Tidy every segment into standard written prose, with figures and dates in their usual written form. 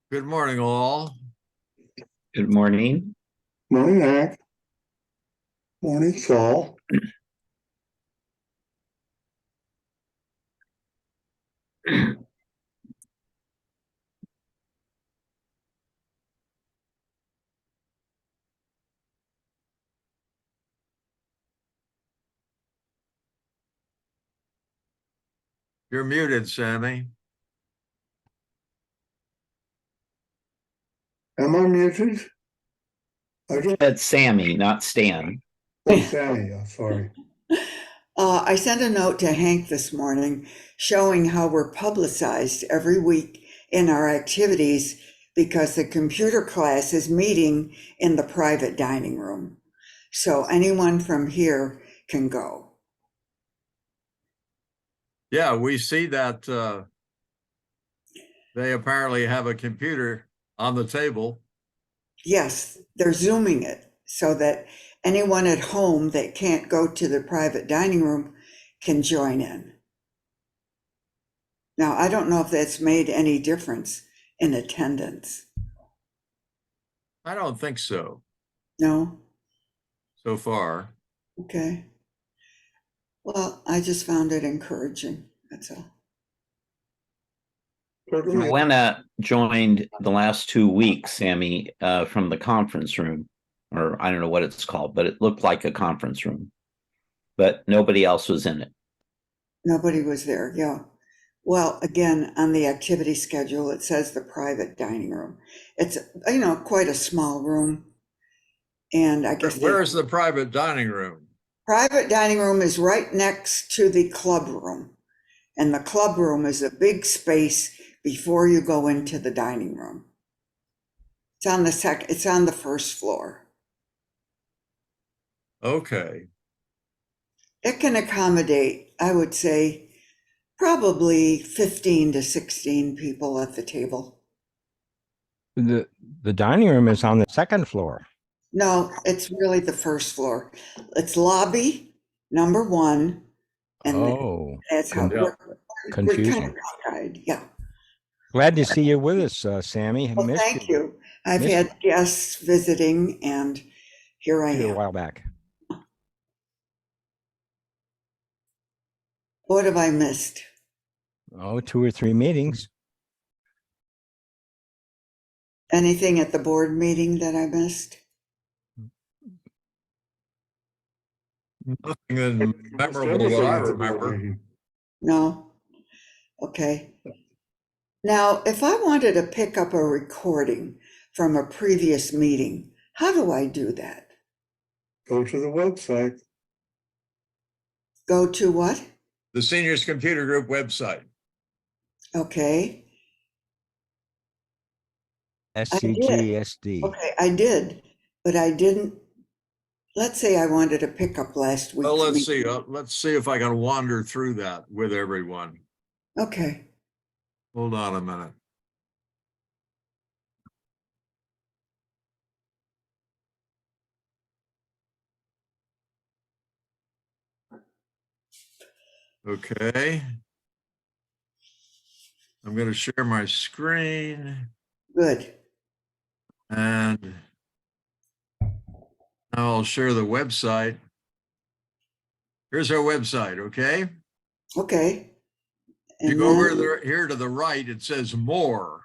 Good morning, all. Good morning. Morning, Eric. Morning, Saul. You're muted, Sammy. Am I muted? That's Sammy, not Stan. Oh, Sammy, sorry. I sent a note to Hank this morning showing how we're publicized every week in our activities because the computer class is meeting in the private dining room. So anyone from here can go. Yeah, we see that they apparently have a computer on the table. Yes, they're Zooming it so that anyone at home that can't go to the private dining room can join in. Now, I don't know if that's made any difference in attendance. I don't think so, No? so far. Okay. Well, I just found it encouraging. That's all. Joanna joined the last 2 weeks, Sammy, from the conference room, or I don't know what it's called, but it looked like a conference room. But nobody else was in it. Nobody was there, yeah. Well, again, on the activity schedule, it says the private dining room. It's, quite a small room. And I guess Where's the private dining room? Private dining room is right next to the club room. And the club room is a big space before you go into the dining room. It's on the first floor. Okay. It can accommodate, I would say, probably 15 to 16 people at the table. The dining room is on the second floor. No, it's really the first floor. It's lobby number 1. And that's how we're confusing. kind of tried. Yeah. Glad to see you with us, Sammy. Well, thank you. I've had guests visiting, and here I am. A while back. What have I missed? Oh, 2 or 3 meetings. Anything at the board meeting that I missed? Nothing memorable that I remember. No? Okay. Now, if I wanted to pick up a recording from a previous meeting, how do I do that? Go to the website. Go to what? The Seniors Computer Group website. Okay. SCG SD. Okay, I did, but I didn't. Let's say I wanted to pick up last week. Well, let's see. Let's see if I can wander through that with everyone. Okay. Hold on a minute. Okay. I'm going to share my screen. Good. And now I'll share the website. Here's our website, okay? Okay. You go over here to the right, it says more.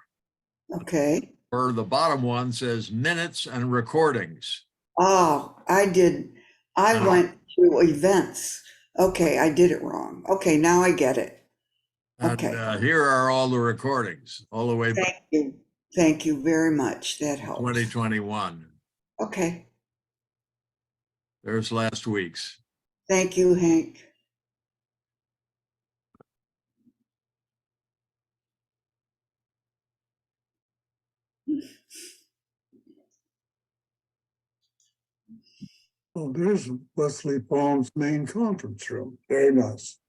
Okay. Or the bottom one says minutes and recordings. Oh, I did. I went to events. Okay, I did it wrong. Okay, now I get it. Okay. And here are all the recordings, all the way back. Thank you. Thank you very much. That helps. 2021. Okay. There's last week's. Thank you, Hank. Oh, there's Wesley Palm's main conference room. Very nice.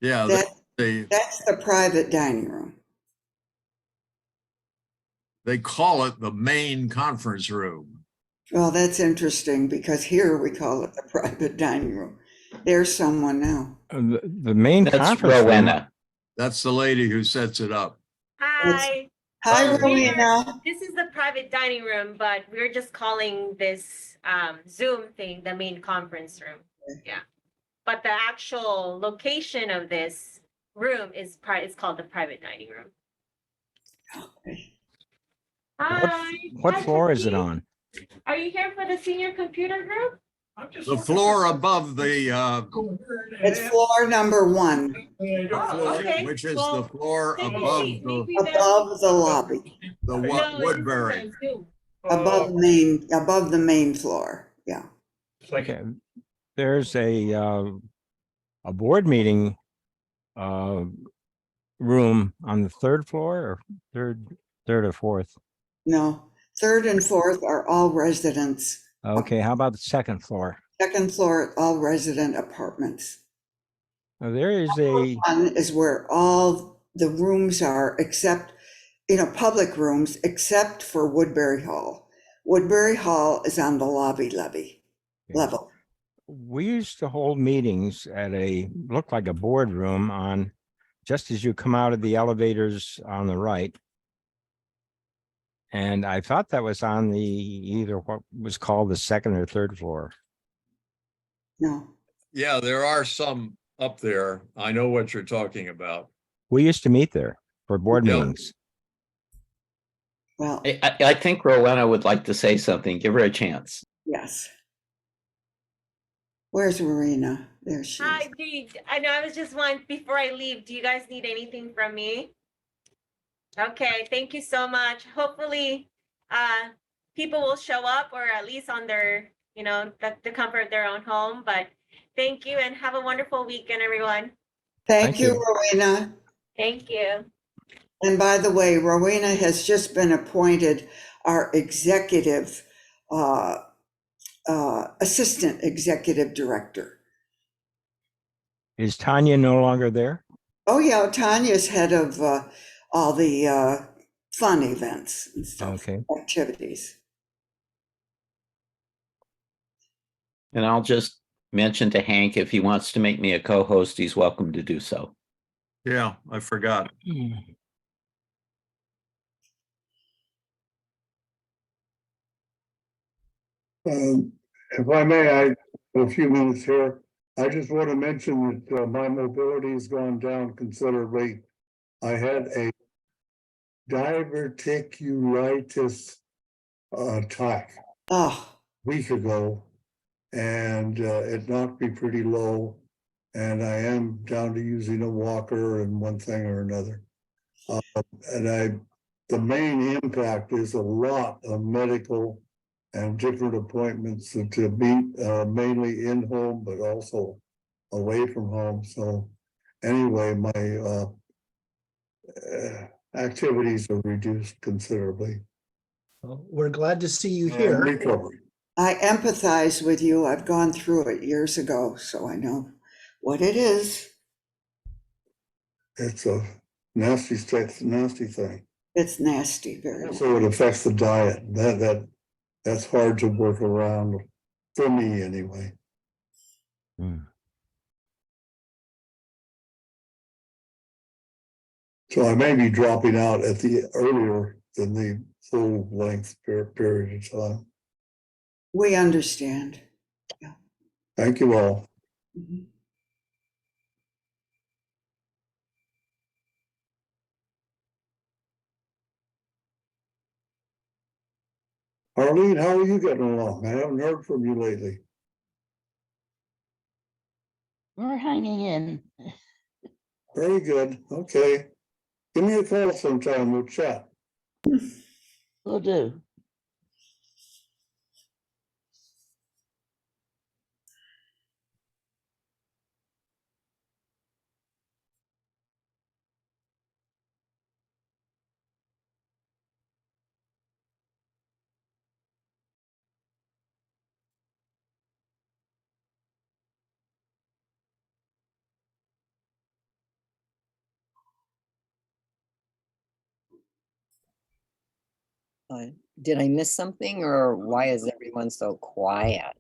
Yeah, That, they that's the private dining room. they call it the main conference room. Well, that's interesting because here we call it the private dining room. There's someone now. The main That's conference room. Rowena. That's the lady who sets it up. Hi. Hi, Hi. Rowena. This is the private dining room, but we're just calling this Zoom thing the main conference room. Yeah. But the actual location of this room is called the private dining room. Okay. Hi. What Hi, floor is it Christine. on? Are you here for the senior computer group? The floor above the It's floor number 1, Oh, okay. which is Well, the floor take a above seat. Maybe above the lobby, the No, this is Woodbury. on Zoom. above the main floor. Yeah. Okay. There's a board meeting room on the 3rd floor or third or fourth. No, 3rd and 4th are all residents. Okay, how about the 2nd floor? 2nd floor, all resident apartments. Now, there is a One is where all the rooms are except, public rooms, except for Woodbury Hall. Woodbury Hall is on the lobby level. we used to hold meetings at looked like a boardroom on just as you come out of the elevators on the right. And I thought that was on either what was called the 2nd or 3rd floor. No, Yeah, there are some up there. I know what you're talking about. We used to meet there for board Yep. meetings. well, I think Rowena would like to say something. Give her a chance. yes. Where's Marina? There she is. Hi, I know I was just before I leave, do you guys need anything from me? Okay, thank you so much. Hopefully, people will show up or at least on their, the comfort of their own home. But thank you and have a wonderful weekend, everyone. Thank Thank you, you. Rowena. Thank you. And by the way, Rowena has just been appointed our executive, assistant executive director. Is Tanya no longer there? Oh yeah, Tanya's head of all the fun events and stuff, Okay. activities. And I'll just mention to Hank, if he wants to make me a co-host, he's welcome to do so. Yeah, I forgot. If I may, I have a few minutes here. I just want to mention that my mobility has gone down considerably. I had a diverticulitis attack Oh, a week ago, and it knocked me pretty low. And I am down to using a walker and one thing or another. The main impact is a lot of medical and different appointments to meet, mainly in home, but also away from home. So anyway, my activities are reduced considerably. Well, we're glad to see you And here. recovery. I empathize with you. I've gone through it years ago, so I know what it is. It's a nasty thing. It's nasty, very nasty. So it affects the diet. That's hard to work around for me anyway. So I may be dropping out at the earlier than the full length period of time. We understand. Thank you all. Mhm. Arlene, how are you getting along? I haven't heard from you lately. We're hanging in. Very good. Okay. Give me a call sometime. We'll chat. Will do. Did I miss something, or why is everyone so quiet?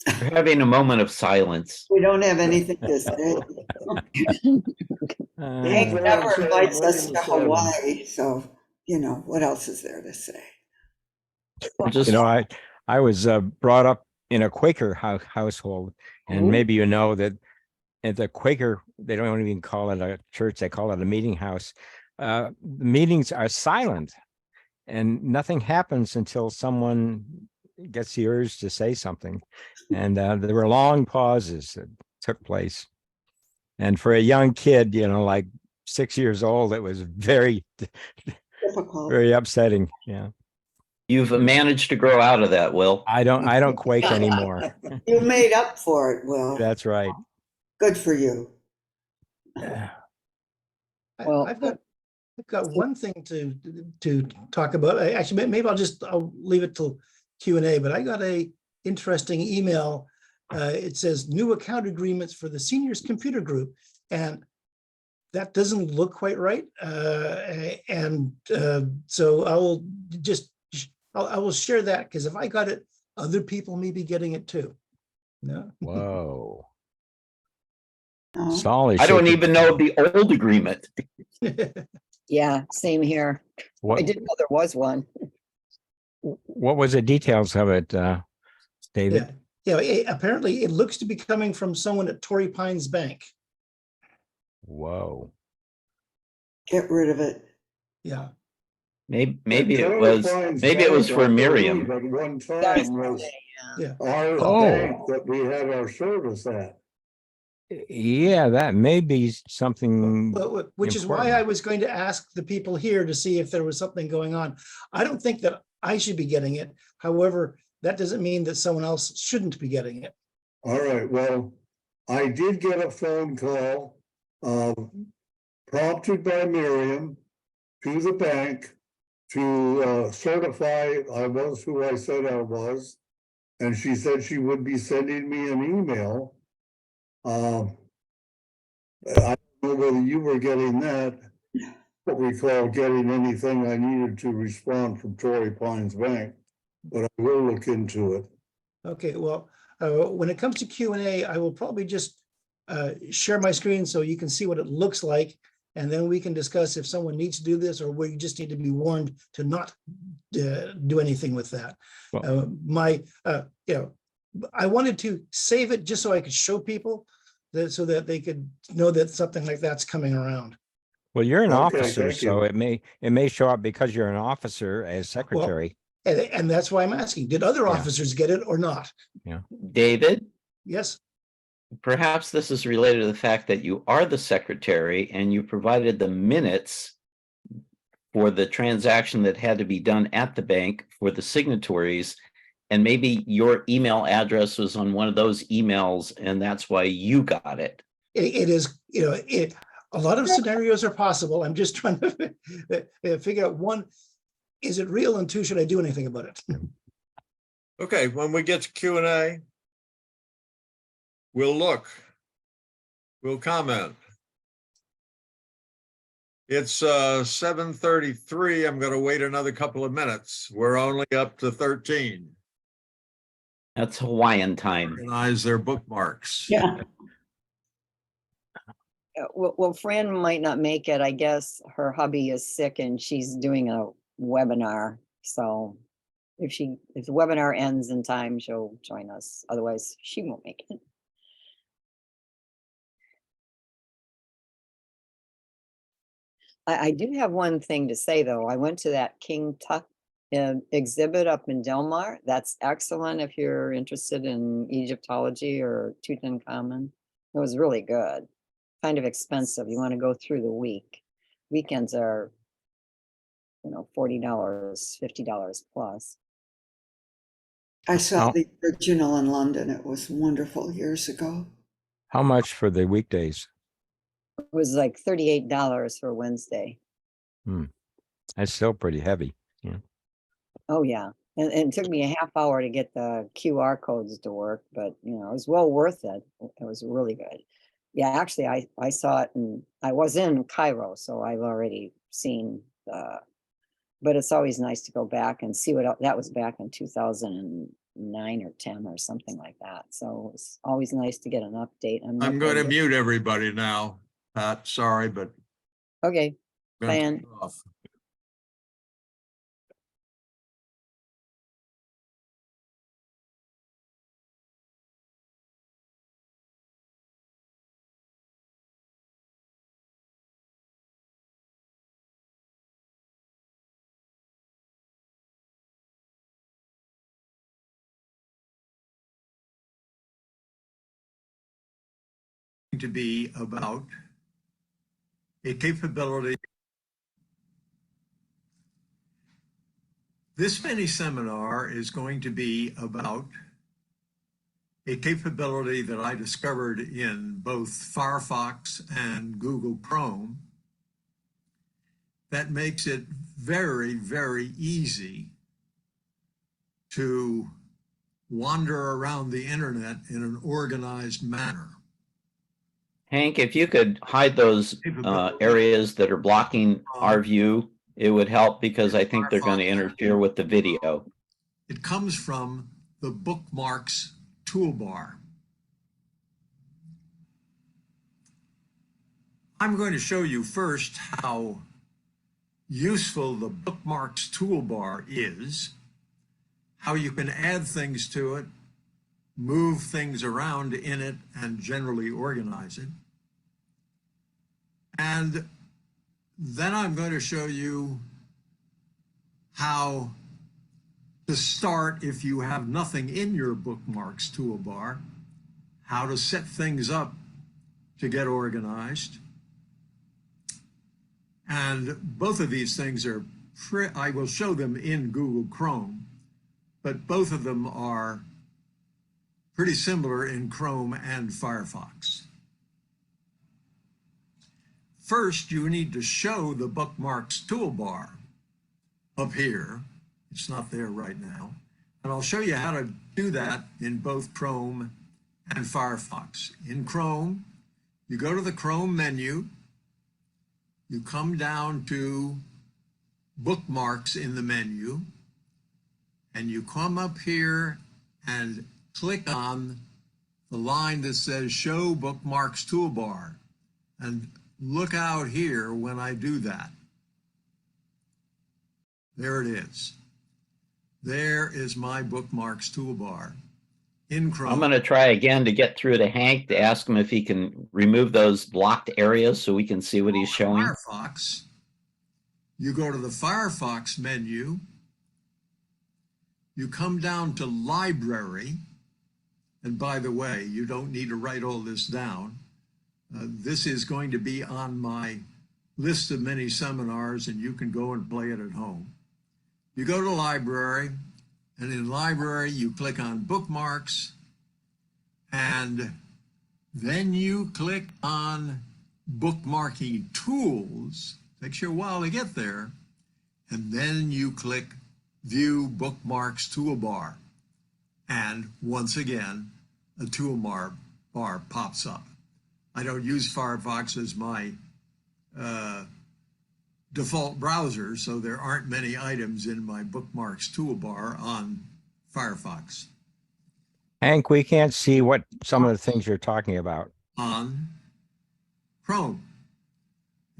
We're having a moment of silence. We don't have anything to say. Hank Uh, never invites Right us in to the silence. Hawaii, so, what else is there to say? We're just, You know, I was brought up in a Quaker household, and Oh. maybe you know that at the Quaker, they don't even call it a church, they call it a meeting house. The meetings are silent and nothing happens until someone gets the urge to say something. And there were long pauses that took place. And for a young kid, like 6 years old, it was very, Typical. very upsetting. Yeah. you've managed to grow out of that, Will. I don't quake anymore. You made up for it, Will. That's right. Good for you. Well- I've got one thing to talk about. Actually, maybe I'll leave it till Q&A, but I got a interesting email. It says new account agreements for the seniors computer group, and that doesn't look quite right. So I will share that, because if I got it, other people may be getting it too. No. Whoa. No? Saul is I don't shaking- even know the old agreement. Yeah, same here. I What, didn't know there was one. what was the details of it, David? Yeah, apparently it looks to be coming from someone at Torrey Pines Bank. Whoa. Get rid of it. Yeah. Maybe it Torrey was, Pines maybe it was Bank, for I believe, Miriam. At one That was time was Yeah. our Oh. bank that we had our service at. Yeah, that may be something. Which is why important. I was going to ask the people here to see if there was something going on. I don't think that I should be getting it. However, that doesn't mean that someone else shouldn't be getting it. All right, well, I did get a phone call, prompted by Miriam to the bank to certify I was who I said I was. And she said she would be sending me an email. I don't know whether you were getting that. But recall getting anything I needed to respond from Torrey Pines Bank, but I will look into it. Okay, well, when it comes to Q&A, I will probably just share my screen so you can see what it looks like. And then we can discuss if someone needs to do this, or we just need to be warned to not do anything with that. Well- I wanted to save it just so I could show people that, so that they could know that something like that's coming around. Well, you're an Okay, officer, thank so you. it may show up because you're an officer as secretary. And that's why I'm asking, did other Yeah. officers get it or not? David, Yes, perhaps this is related to the fact that you are the secretary and you provided the minutes for the transaction that had to be done at the bank for the signatories. And maybe your email address was on one of those emails and that's why you got it. it is, a lot of scenarios are possible. I'm just trying to figure out, one, is it real? And two, should I do anything about it? Okay, when we get to Q&A, we'll look. We'll comment. It's 7:33. I'm going to wait another couple of minutes. We're only up to 13. That's Hawaiian time. Organize their bookmarks. Yeah. Well, Fran might not make it. I guess her hubby is sick and she's doing a webinar. So if the webinar ends in time, she'll join us. Otherwise, she won't make it. I do have one thing to say, though. I went to that King Tut exhibit up in Del Mar. That's excellent if you're interested in Egyptology or Tutankhamun. It was really good. Kind of expensive. You want to go through the week. Weekends are $40, $50 plus. I saw Oh. the original in London. It was wonderful years ago. How much for the weekdays? It was like $38 for Wednesday. That's still pretty heavy. Oh, yeah. And it took me a half hour to get the QR codes to work, but it was well worth it. It was really good. Yeah, actually, I saw it and I was in Cairo, so I've already seen but it's always nice to go back and see what that was back in 2009 or 10 or something like that. So it's always nice to get an update. I'm going to mute everybody now. Pat, sorry, but. Okay, I'm gonna Diane. take it off. To be about a capability. This mini seminar is going to be about a capability that I discovered in both Firefox and Google Chrome that makes it very, very easy to wander around the internet in an organized manner. Hank, if you could hide those areas that are blocking our view, it would help because I think they're going to interfere with the video. It comes from the bookmarks toolbar. I'm going to show you first how useful the bookmarks toolbar is, how you can add things to it, move things around in it, and generally organize it. And then I'm going to show you how to start if you have nothing in your bookmarks toolbar, how to set things up to get organized. And both of these things are, I will show them in Google Chrome, but both of them are pretty similar in Chrome and Firefox. First, you need to show the bookmarks toolbar up here. It's not there right now. And I'll show you how to do that in both Chrome and Firefox. In Chrome, you go to the Chrome menu, you come down to bookmarks in the menu, and you come up here and click on the line that says Show Bookmarks Toolbar. And look out here when I do that. There it is. There is my bookmarks toolbar in Chrome. I'm going to try again to get through to Hank to ask him if he can remove those blocked areas so we can see what he's showing. Firefox, you go to the Firefox menu, you come down to Library, and by the way, you don't need to write all this down. This is going to be on my list of many seminars, and you can go and play it at home. You go to Library, and in Library, you click on Bookmarks, and then you click on Bookmarking Tools. Takes you a while to get there. And then you click View Bookmarks Toolbar. And once again, a toolbar bar pops up. I don't use Firefox as my default browser, so there aren't many items in my bookmarks toolbar on Firefox. Hank, we can't see what some of the things you're talking about. On Chrome.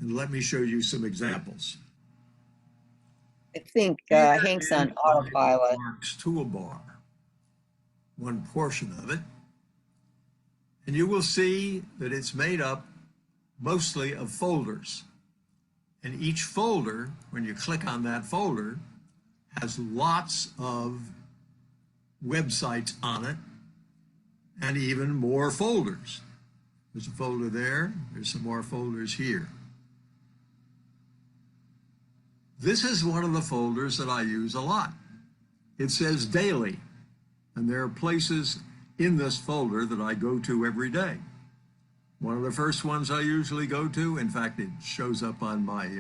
And let me show you some examples. I think Here Hank's is on my autopilot. bookmarks toolbar, one portion of it. And you will see that it's made up mostly of folders. And each folder, when you click on that folder, has lots of websites on it and even more folders. There's a folder there, there's some more folders here. This is one of the folders that I use a lot. It says daily, and there are places in this folder that I go to every day. One of the first ones I usually go to, in fact, it shows up on my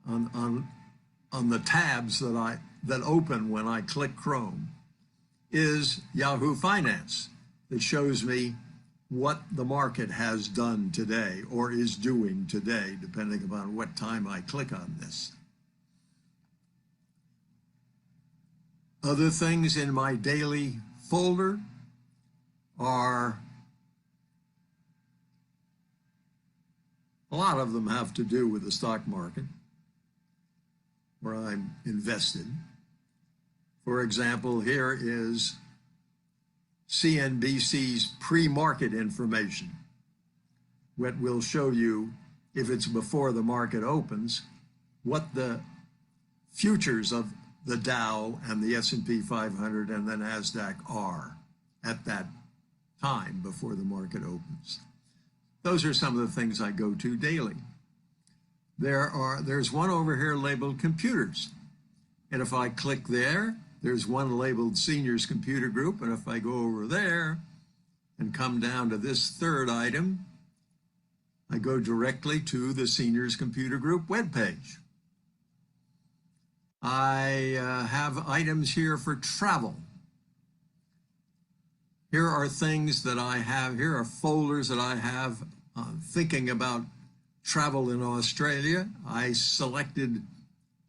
on the tabs that open when I click Chrome, is Yahoo Finance. That shows me what the market has done today or is doing today, depending upon what time I click on this. Other things in my daily folder are, a lot of them have to do with the stock market, where I'm invested. For example, here is CNBC's pre-market information, what will show you, if it's before the market opens, what the futures of the Dow and the S&P 500 and the NASDAQ are at that time before the market opens. Those are some of the things I go to daily. There's one over here labeled computers. And if I click there, there's one labeled Seniors Computer Group. And if I go over there and come down to this third item, I go directly to the Seniors Computer Group webpage. I have items here for travel. Here are things that I have, here are folders that I have thinking about travel in Australia. I selected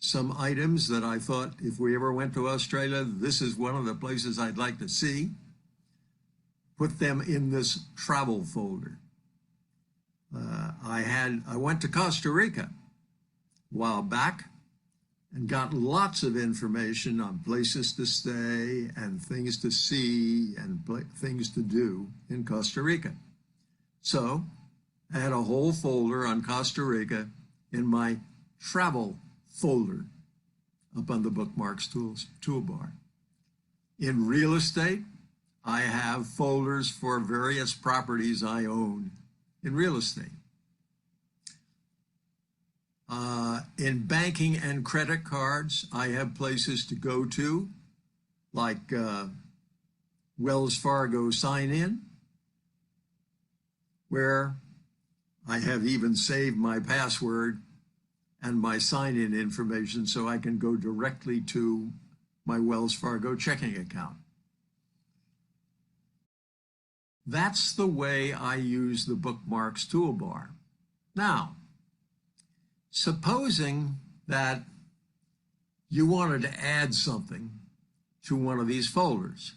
some items that I thought, if we ever went to Australia, this is one of the places I'd like to see. Put them in this travel folder. I went to Costa Rica a while back and got lots of information on places to stay and things to see and things to do in Costa Rica. So I had a whole folder on Costa Rica in my travel folder up on the bookmarks toolbar. In real estate, I have folders for various properties I own in real estate. In banking and credit cards, I have places to go to, like Wells Fargo Sign In, where I have even saved my password and my sign-in information so I can go directly to my Wells Fargo checking account. That's the way I use the bookmarks toolbar. Now, supposing that you wanted to add something to one of these folders.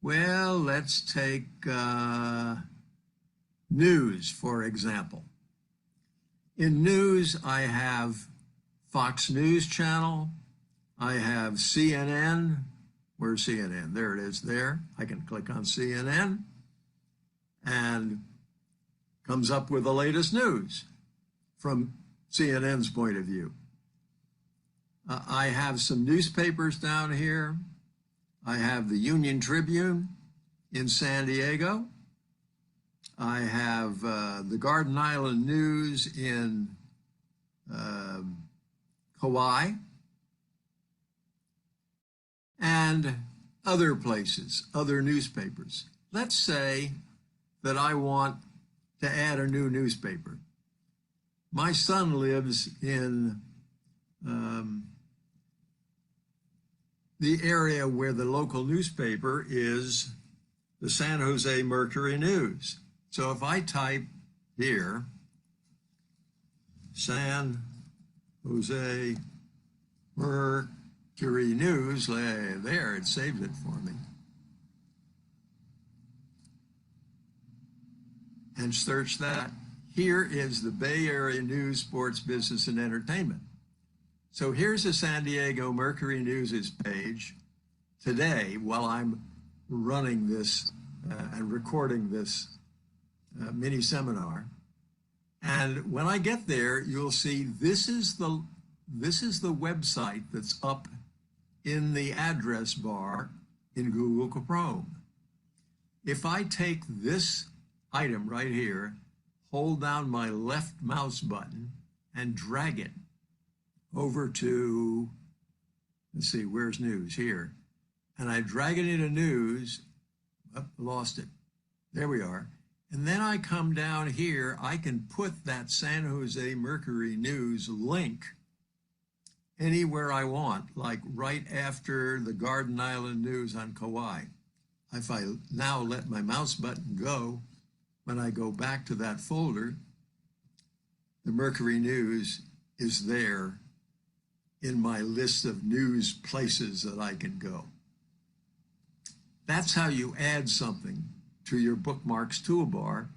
Well, let's take news, for example. In news, I have Fox News Channel. I have CNN. Where's CNN? There it is there. I can click on CNN and comes up with the latest news from CNN's point of view. I have some newspapers down here. I have the Union Tribune in San Diego. I have the Garden Island News in Hawaii, and other places, other newspapers. Let's say that I want to add a new newspaper. My son lives in the area where the local newspaper is the San Jose Mercury News. So if I type here, San Jose Mercury News, there, it saved it for me. And search that. Here is the Bay Area News, Sports, Business, and Entertainment. So here's the San Diego Mercury News' page today while I'm running this and recording this mini seminar. And when I get there, you'll see this is the website that's up in the address bar in Google Chrome. If I take this item right here, hold down my left mouse button and drag it over to, let's see, where's news? Here. And I drag it into news. Oh, lost it. There we are. And then I come down here. I can put that San Jose Mercury News link anywhere I want, like right after the Garden Island News on Kauai. If I now let my mouse button go, when I go back to that folder, the Mercury News is there in my list of news places that I can go. That's how you add something to your bookmarks toolbar,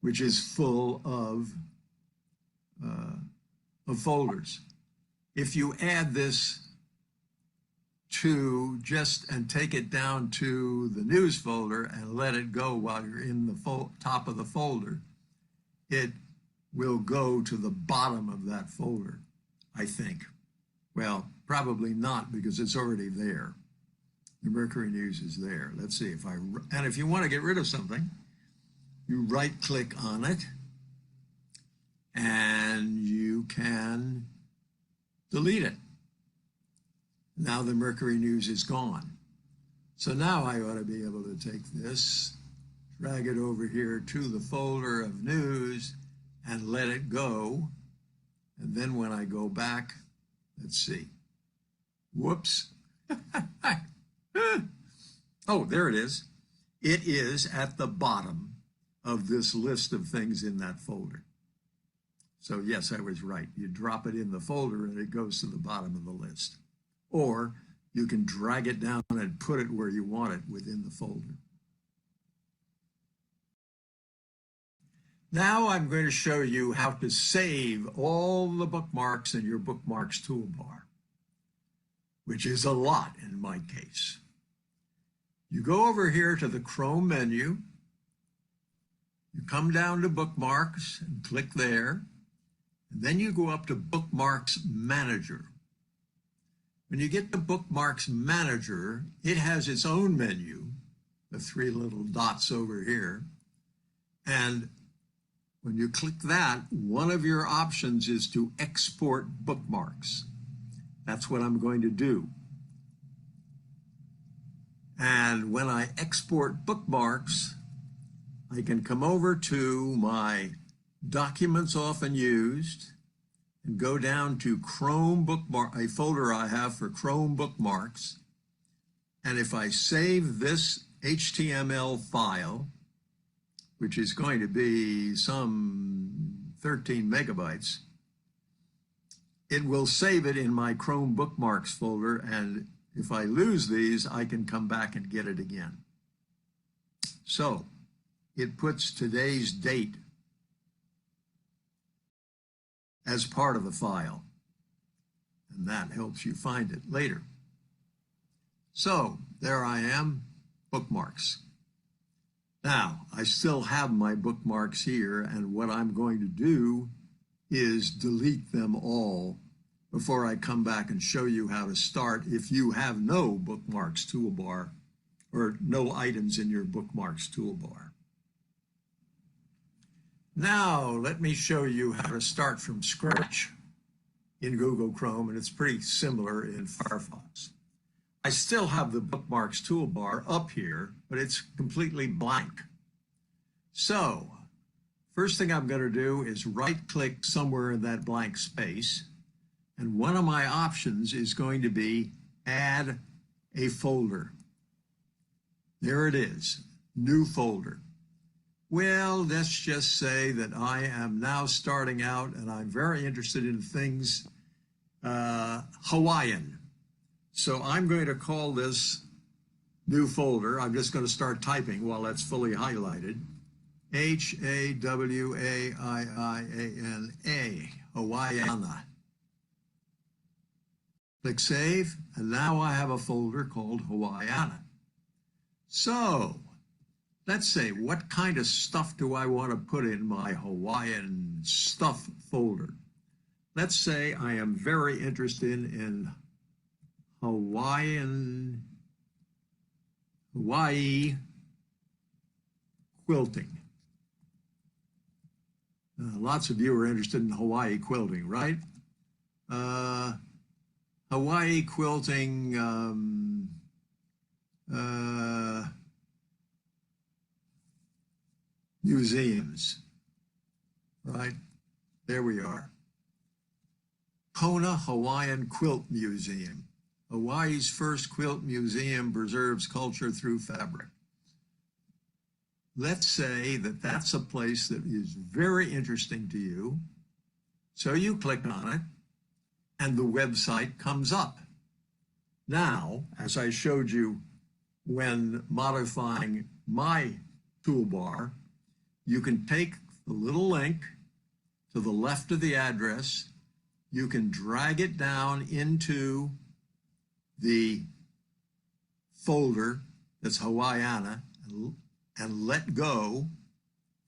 which is full of folders. If you add this to just and take it down to the news folder and let it go while you're in the top of the folder, it will go to the bottom of that folder, I think. Well, probably not, because it's already there. The Mercury News is there. Let's see if and if you want to get rid of something, you right click on it and you can delete it. Now the Mercury News is gone. So now I ought to be able to take this, drag it over here to the folder of news and let it go. And then when I go back, let's see. Whoops. Oh, there it is. It is at the bottom of this list of things in that folder. So yes, I was right. You drop it in the folder and it goes to the bottom of the list. Or you can drag it down and put it where you want it within the folder. Now I'm going to show you how to save all the bookmarks in your bookmarks toolbar, which is a lot in my case. You go over here to the Chrome menu, you come down to Bookmarks and click there, and then you go up to Bookmarks Manager. When you get to Bookmarks Manager, it has its own menu, the three little dots over here, and when you click that, one of your options is to export bookmarks. That's what I'm going to do. And when I export bookmarks, I can come over to my Documents Often Used and go down to Chrome Bookmark, a folder I have for Chrome bookmarks. And if I save this HTML file, which is going to be some 13 megabytes, it will save it in my Chrome bookmarks folder, and if I lose these, I can come back and get it again. So it puts today's date as part of the file, and that helps you find it later. So there I am, bookmarks. Now, I still have my bookmarks here, and what I'm going to do is delete them all before I come back and show you how to start if you have no bookmarks toolbar or no items in your bookmarks toolbar. Now, let me show you how to start from scratch in Google Chrome, and it's pretty similar in Firefox. I still have the bookmarks toolbar up here, but it's completely blank. So, first thing I'm going to do is right-click somewhere in that blank space, and one of my options is going to be Add a Folder. There it is, New Folder. Well, let's just say that I am now starting out and I'm very interested in things Hawaiian. So I'm going to call this New Folder. I'm just going to start typing while that's fully highlighted. Hawaiiana, Hawaiiana. Click Save, and now I have a folder called Hawaiiana. So let's say, what kind of stuff do I want to put in my Hawaiian stuff folder? Let's say I am very interested in Hawaii quilting. Lots of you are interested in Hawaii quilting, right? Hawaii quilting, museums, right? There we are. Kona Hawaiian Quilt Museum. Hawaii's first quilt museum preserves culture through fabric. Let's say that that's a place that is very interesting to you. So you click on it and the website comes up. Now, as I showed you when modifying my toolbar, you can take the little link to the left of the address, you can drag it down into the folder that's Hawaiiana and let go.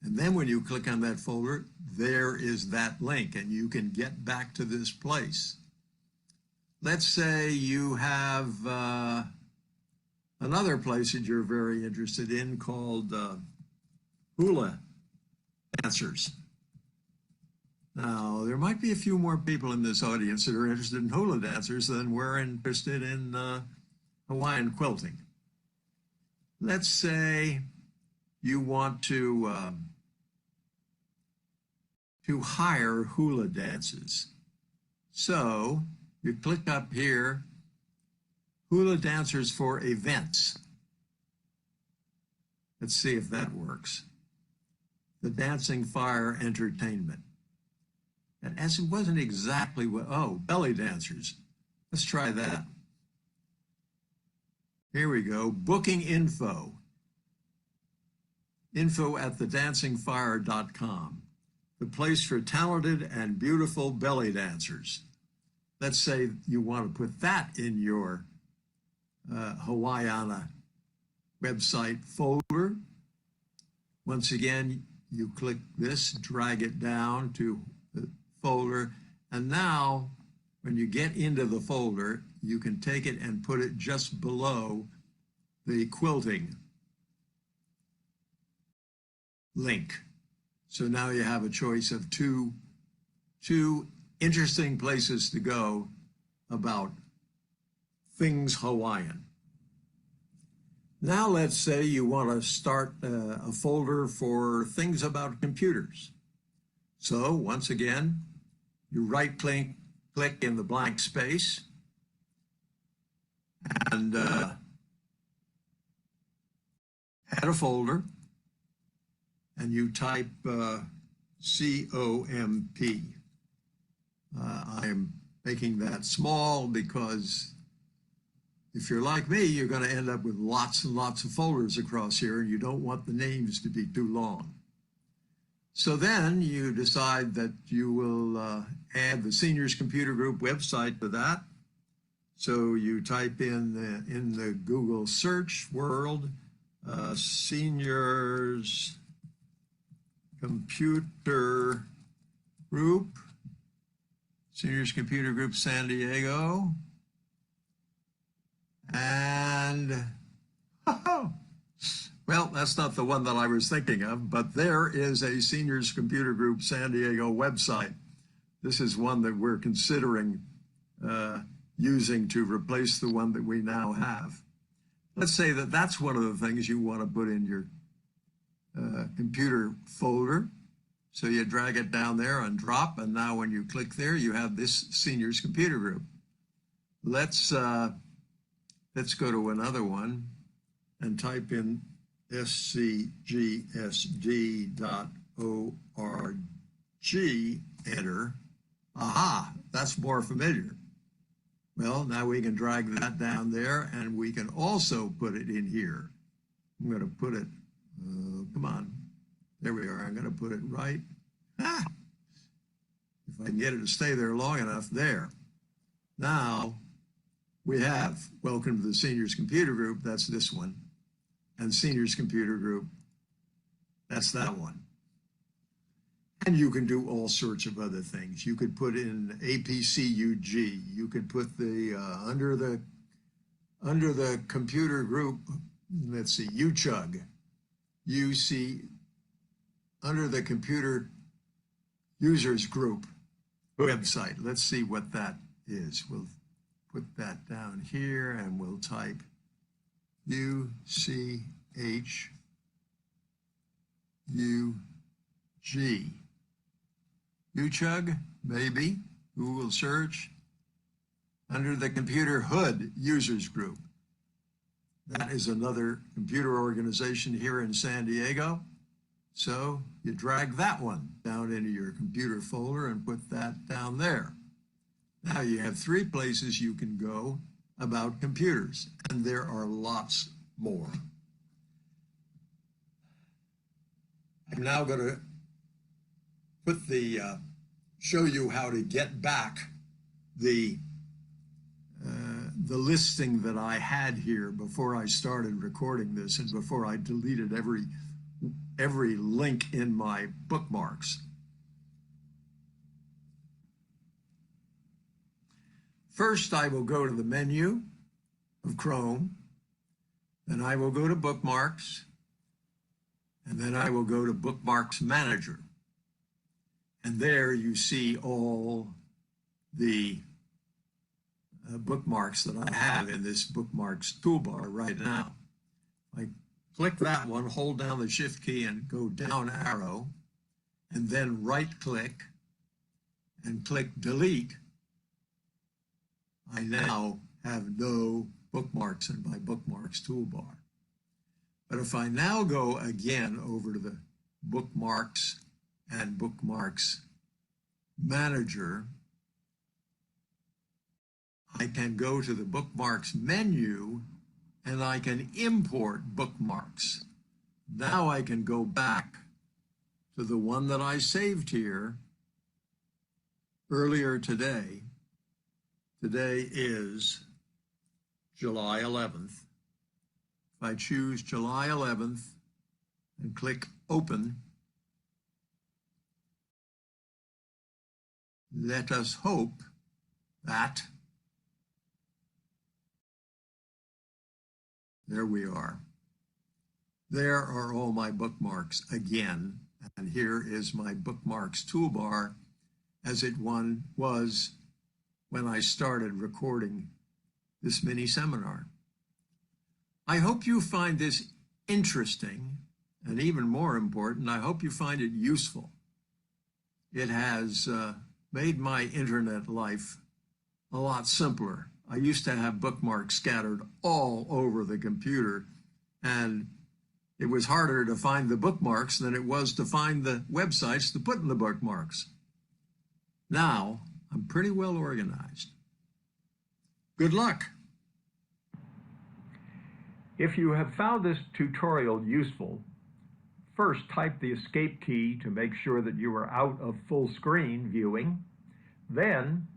And then when you click on that folder, there is that link and you can get back to this place. Let's say you have another place that you're very interested in called hula dancers. Now, there might be a few more people in this audience that are interested in hula dancers than we're interested in Hawaiian quilting. Let's say you want to hire hula dances. So you click up here, hula dancers for events. Let's see if that works. The Dancing Fire Entertainment. And as it wasn't exactly what, oh, belly dancers. Let's try that. Here we go, booking info. info@thedancingfire.com, the place for talented and beautiful belly dancers. Let's say you want to put that in your Hawaiiana website folder. Once again, you click this, drag it down to the folder, and now when you get into the folder, you can take it and put it just below the quilting link. So now you have a choice of two interesting places to go about things Hawaiian. Now let's say you want to start a folder for things about computers. So once again, you right click in the blank space and add a folder, and you type COMP. I am making that small because if you're like me, you're going to end up with lots and lots of folders across here, and you don't want the names to be too long. So then you decide that you will add the Seniors Computer Group website to that. So you type in the Google search world, Seniors Computer Group, Seniors Computer Group San Diego, and well, that's not the one that I was thinking of, but there is a Seniors Computer Group San Diego website. This is one that we're considering using to replace the one that we now have. Let's say that that's one of the things you want to put in your computer folder. So you drag it down there and drop, and now when you click there, you have this Seniors Computer Group. Let's go to another one and type in scgsd.org, enter. Aha, that's more familiar. Well, now we can drag that down there, and we can also put it in here. I'm going to put it, come on, there we are. I'm going to put it right, if I can get it to stay there long enough, there. Now, we have Welcome to the Seniors Computer Group, that's this one, and Seniors Computer Group, that's that one. And you can do all sorts of other things. You could put in APCUG, you could put the, under the computer group, let's see, UCHUG, UC, under the computer users group, website. Let's see what that is. We'll put that down here and we'll type UCHUG. UCHUG, maybe. Google search. Under the Computer Hood Users Group. That is another computer organization here in San Diego. So you drag that one down into your computer folder and put that down there. Now you have 3 places you can go about computers, and there are lots more. I'm now going to put show you how to get back the listing that I had here before I started recording this and before I deleted every link in my bookmarks. First, I will go to the menu of Chrome, then I will go to Bookmarks, and then I will go to Bookmarks Manager. And there you see all the bookmarks that I have in this bookmarks toolbar right now. I click that one, hold down the shift key and go down arrow, and then right click and click delete. I now have no bookmarks in my bookmarks toolbar. But if I now go again over to the bookmarks and bookmarks manager, I can go to the bookmarks menu and I can import bookmarks. Now I can go back to the one that I saved here earlier today. Today is July 11th. If I choose July 11th and click open, let us hope that there we are. There are all my bookmarks again, and here is my bookmarks toolbar as it was when I started recording this mini seminar. I hope you find this interesting, and even more important, I hope you find it useful. It has made my internet life a lot simpler. I used to have bookmarks scattered all over the computer, and it was harder to find the bookmarks than it was to find the websites to put in the bookmarks. Now, I'm pretty well organized. Good luck. If you have found this tutorial useful, first type the escape key to make sure that you are out of full screen viewing. Then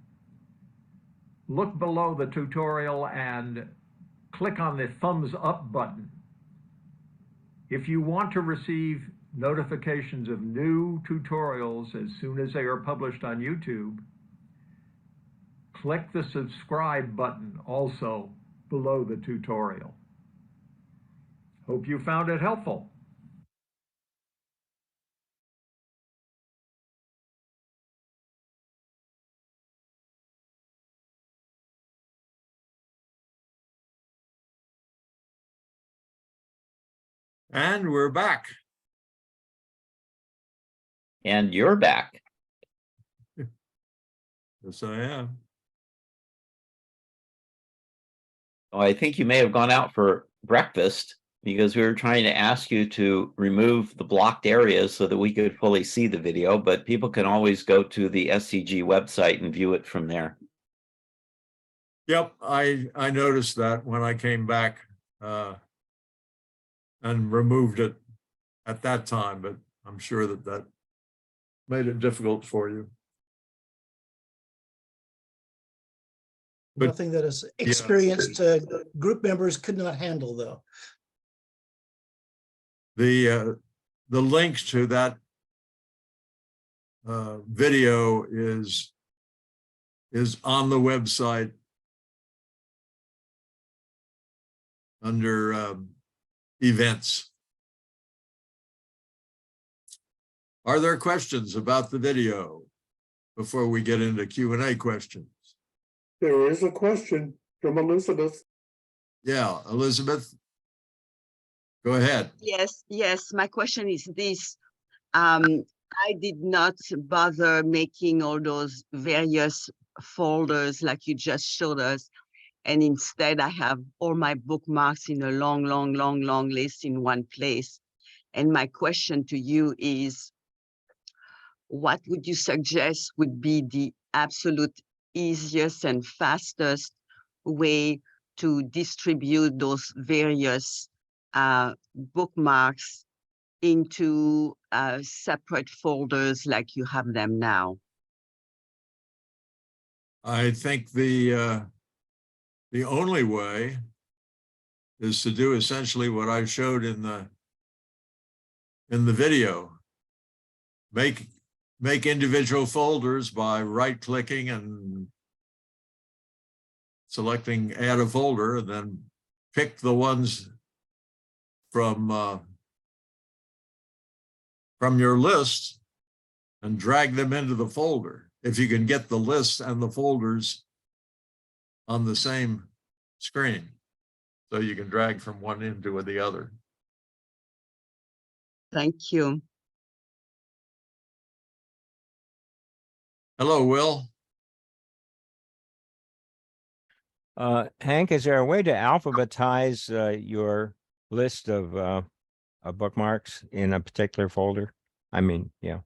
look below the tutorial and click on the thumbs up button. If you want to receive notifications of new tutorials as soon as they are published on YouTube, click the subscribe button also below the tutorial. Hope you found it helpful. And we're back. And you're back. Yes, I am. Oh, I think you may have gone out for breakfast because we were trying to ask you to remove the blocked areas so that we could fully see the video, but people can always go to the SCG website and view it from there. Yep, I noticed that when I came back and removed it at that time, but I'm sure that made it difficult for you. But Nothing that is experienced group members could not handle, though. the links to that video is on the website under events. Are there questions about the video? before we get into Q&A questions? There is a question from Elizabeth. Yeah, Elizabeth, go ahead. Yes, my question is this. I did not bother making all those various folders like you just showed us. And instead I have all my bookmarks in a long list in one place. And my question to you is, what would you suggest would be the absolute easiest and fastest way to distribute those various bookmarks into separate folders like you have them now? I think the only way is to do essentially what I showed in the video. Make individual folders by right-clicking and selecting add a folder, and then pick the ones from your list and drag them into the folder. If you can get the lists and the folders on the same screen, so you can drag from one into the other. Thank you. Hello, Will. Hank, is there a way to alphabetize your list of bookmarks in a particular folder? I mean, yeah.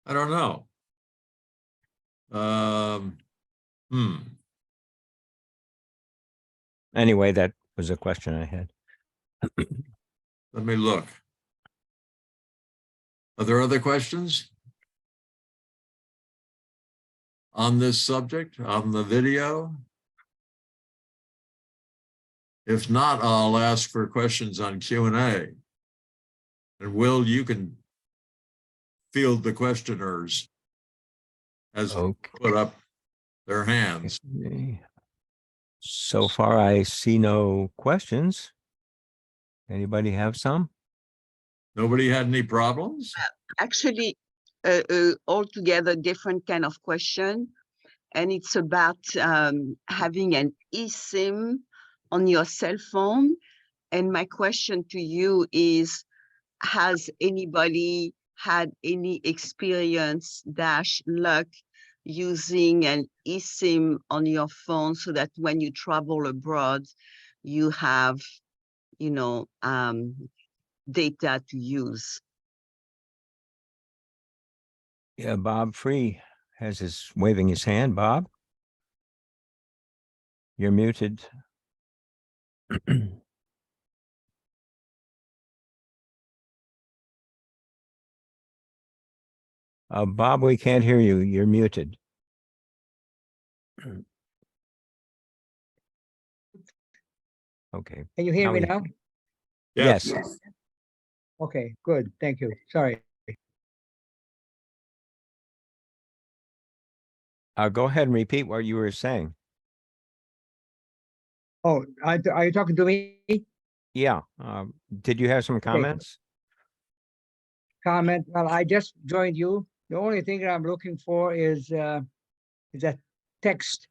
I don't know. Anyway, that was a question I had. Let me look. Are there other questions on this subject, on the video? If not, I'll ask for questions on Q&A. And Will, you can field the questioners as they put up their hands. Okay. So far, I see no questions. Anybody have some? Nobody had any problems? Actually, altogether different kind of question. And it's about having an eSIM on your cell phone. And my question to you is, has anybody had any experience - luck using an eSIM on your phone so that when you travel abroad, you have, data to use? Yeah, Bob Free has his waving his hand. Bob, you're muted. Bob, we can't hear you. You're muted. Okay. Can you hear me now? Yes. Okay, good. Thank you. Sorry. Go ahead and repeat what you were saying. Oh, are you talking to me? Yeah. Did you have some comments? Comment. Well, I just joined you. The only thing that I'm looking for is that text,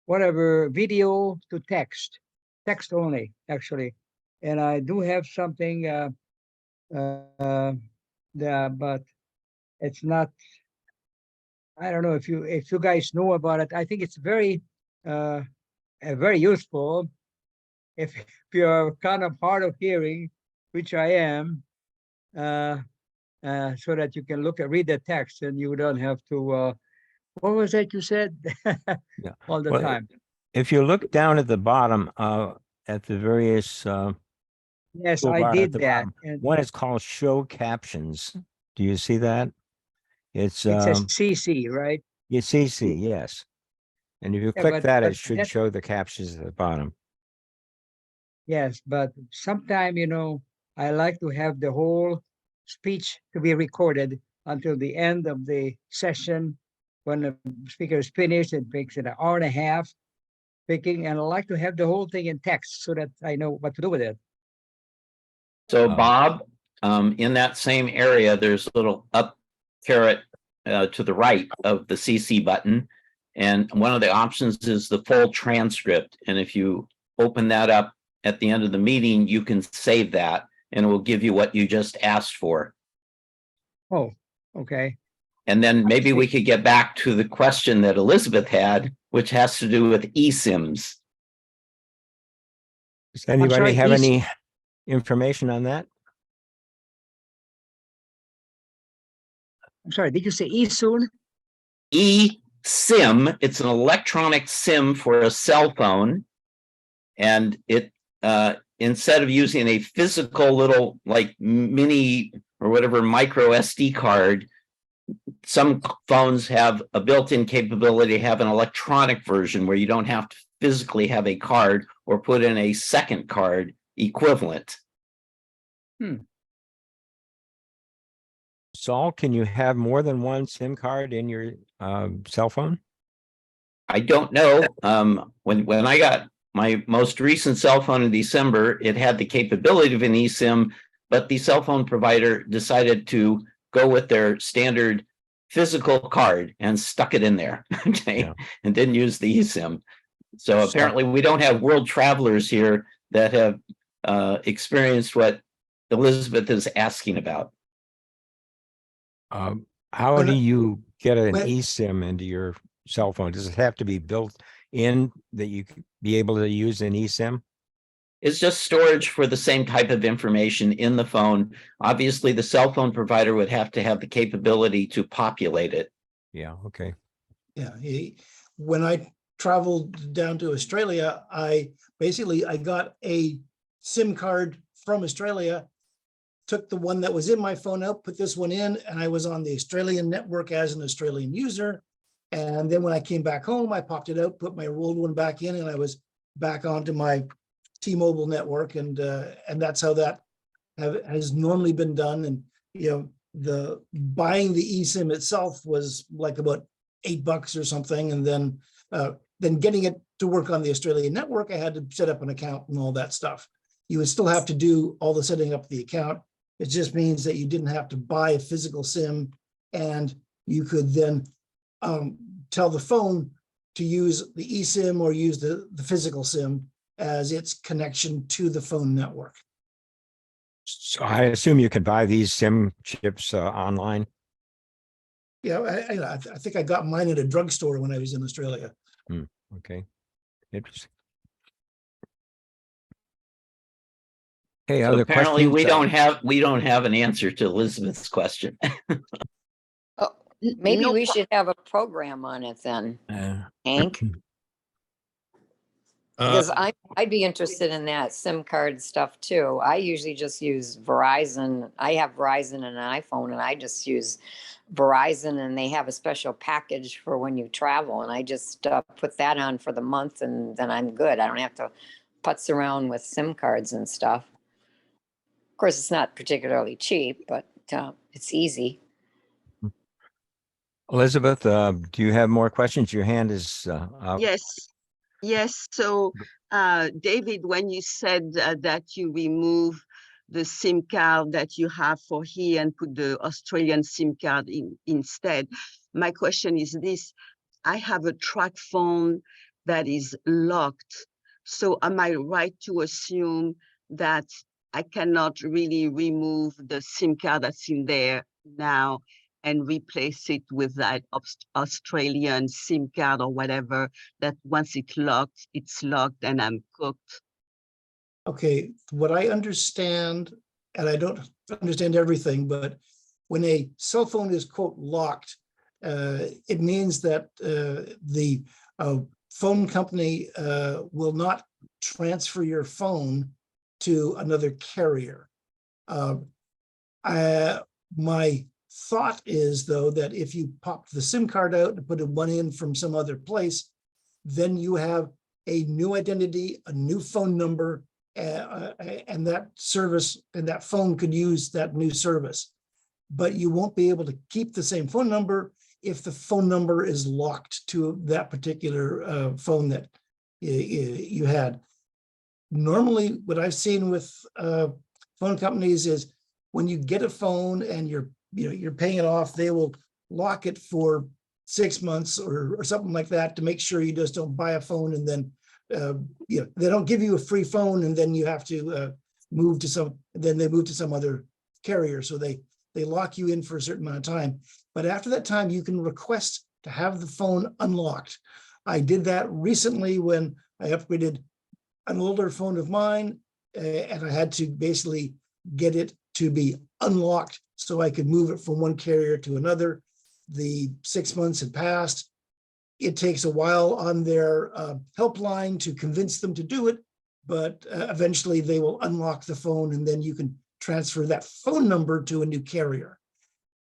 whatever, video to text only, actually. And I do have something there, but it's not. I don't know if you guys know about it. I think it's very useful if you're kind of hard of hearing, which I am, so that you can read the text and you don't have to. What was that you said? Yeah. All the time. If you look down at the bottom at the various yes, I did that. And one is called show captions. Do you see that? It says CC, right? Yeah, CC, yes. And if you click that, it should show the captions at the bottom. Yes, but sometime, I like to have the whole speech to be recorded until the end of the session. When the speaker is finished, it takes an hour and a half speaking, and I like to have the whole thing in text so that I know what to do with it. So Bob, in that same area, there's a little up caret to the right of the CC button. And one of the options is the full transcript. And if you open that up at the end of the meeting, you can save that and it will give you what you just asked for. Oh, okay. And then maybe we could get back to the question that Elizabeth had, which has to do with eSIMs. Does anybody sorry, have eSIM. any information on that? I'm sorry, did you say eSoon? eSIM, it's an electronic SIM for a cell phone. And it, instead of using a physical little like mini or whatever micro SD card, some phones have a built-in capability to have an electronic version where you don't have to physically have a card or put in a second card equivalent. Saul, can you have more than one SIM card in your cell phone? I don't know. When I got my most recent cell phone in December, it had the capability of an eSIM, but the cell phone provider decided to go with their standard physical card and stuck it in there, okay, Yeah. and didn't use the eSIM. So apparently we don't have world travelers here that have experienced what Elizabeth is asking about. How When do I- you get an when- eSIM into your cell phone? Does it have to be built in that you could be able to use an eSIM? It's just storage for the same type of information in the phone. Obviously, the cell phone provider would have to have the capability to populate it. Yeah, okay. Yeah, when I traveled down to Australia, I got a SIM card from Australia, took the one that was in my phone out, put this one in, and I was on the Australian network as an Australian user. And then when I came back home, I popped it out, put my old one back in, and I was back onto my T-Mobile network, and that's how that has normally been done. And the buying the eSIM itself was like about $8 or something, and then getting it to work on the Australian network, I had to set up an account and all that stuff. You would still have to do all the setting up the account. It just means that you didn't have to buy a physical SIM, and you could then tell the phone to use the eSIM or use the physical SIM as its connection to the phone network. So I assume you can buy these SIM chips online. Yeah, I think I got mine at a drugstore when I was in Australia. Okay. Interesting. Hey, So other apparently questions? we don't have an answer to Elizabeth's question. Oh, maybe No we should have a program on it then, Hank. Because I'd be interested in that SIM card stuff too. I usually just use Verizon. I have Verizon and an iPhone, and I just use Verizon, and they have a special package for when you travel, and I just put that on for the month, and then I'm good. I don't have to putz around with SIM cards and stuff. Of course, it's not particularly cheap, but it's easy. Elizabeth, do you have more questions? Your hand is up. Yes. So, David, when you said that you remove the SIM card that you have for here and put the Australian SIM card in instead, my question is this: I have a track phone that is locked. So, am I right to assume that I cannot really remove the SIM card that's in there now and replace it with that Australian SIM card or whatever, that once it's locked and I'm cooked? Okay, what I understand, and I don't understand everything, but when a cell phone is quote locked, it means that the phone company will not transfer your phone to another carrier. My thought is, though, that if you pop the SIM card out and put one in from some other place, then you have a new identity, a new phone number, and that service and that phone could use that new service. But you won't be able to keep the same phone number if the phone number is locked to that particular phone that you had. Normally, what I've seen with phone companies is when you get a phone and you're paying it off, they will lock it for 6 months or something like that to make sure you just don't buy a phone and then they don't give you a free phone and then you have to move to some other carrier. So they lock you in for a certain amount of time. But after that time, you can request to have the phone unlocked. I did that recently when I upgraded an older phone of mine, and I had to basically get it to be unlocked so I could move it from one carrier to another. The 6 months had passed. It takes a while on their helpline to convince them to do it, but eventually they will unlock the phone and then you can transfer that phone number to a new carrier.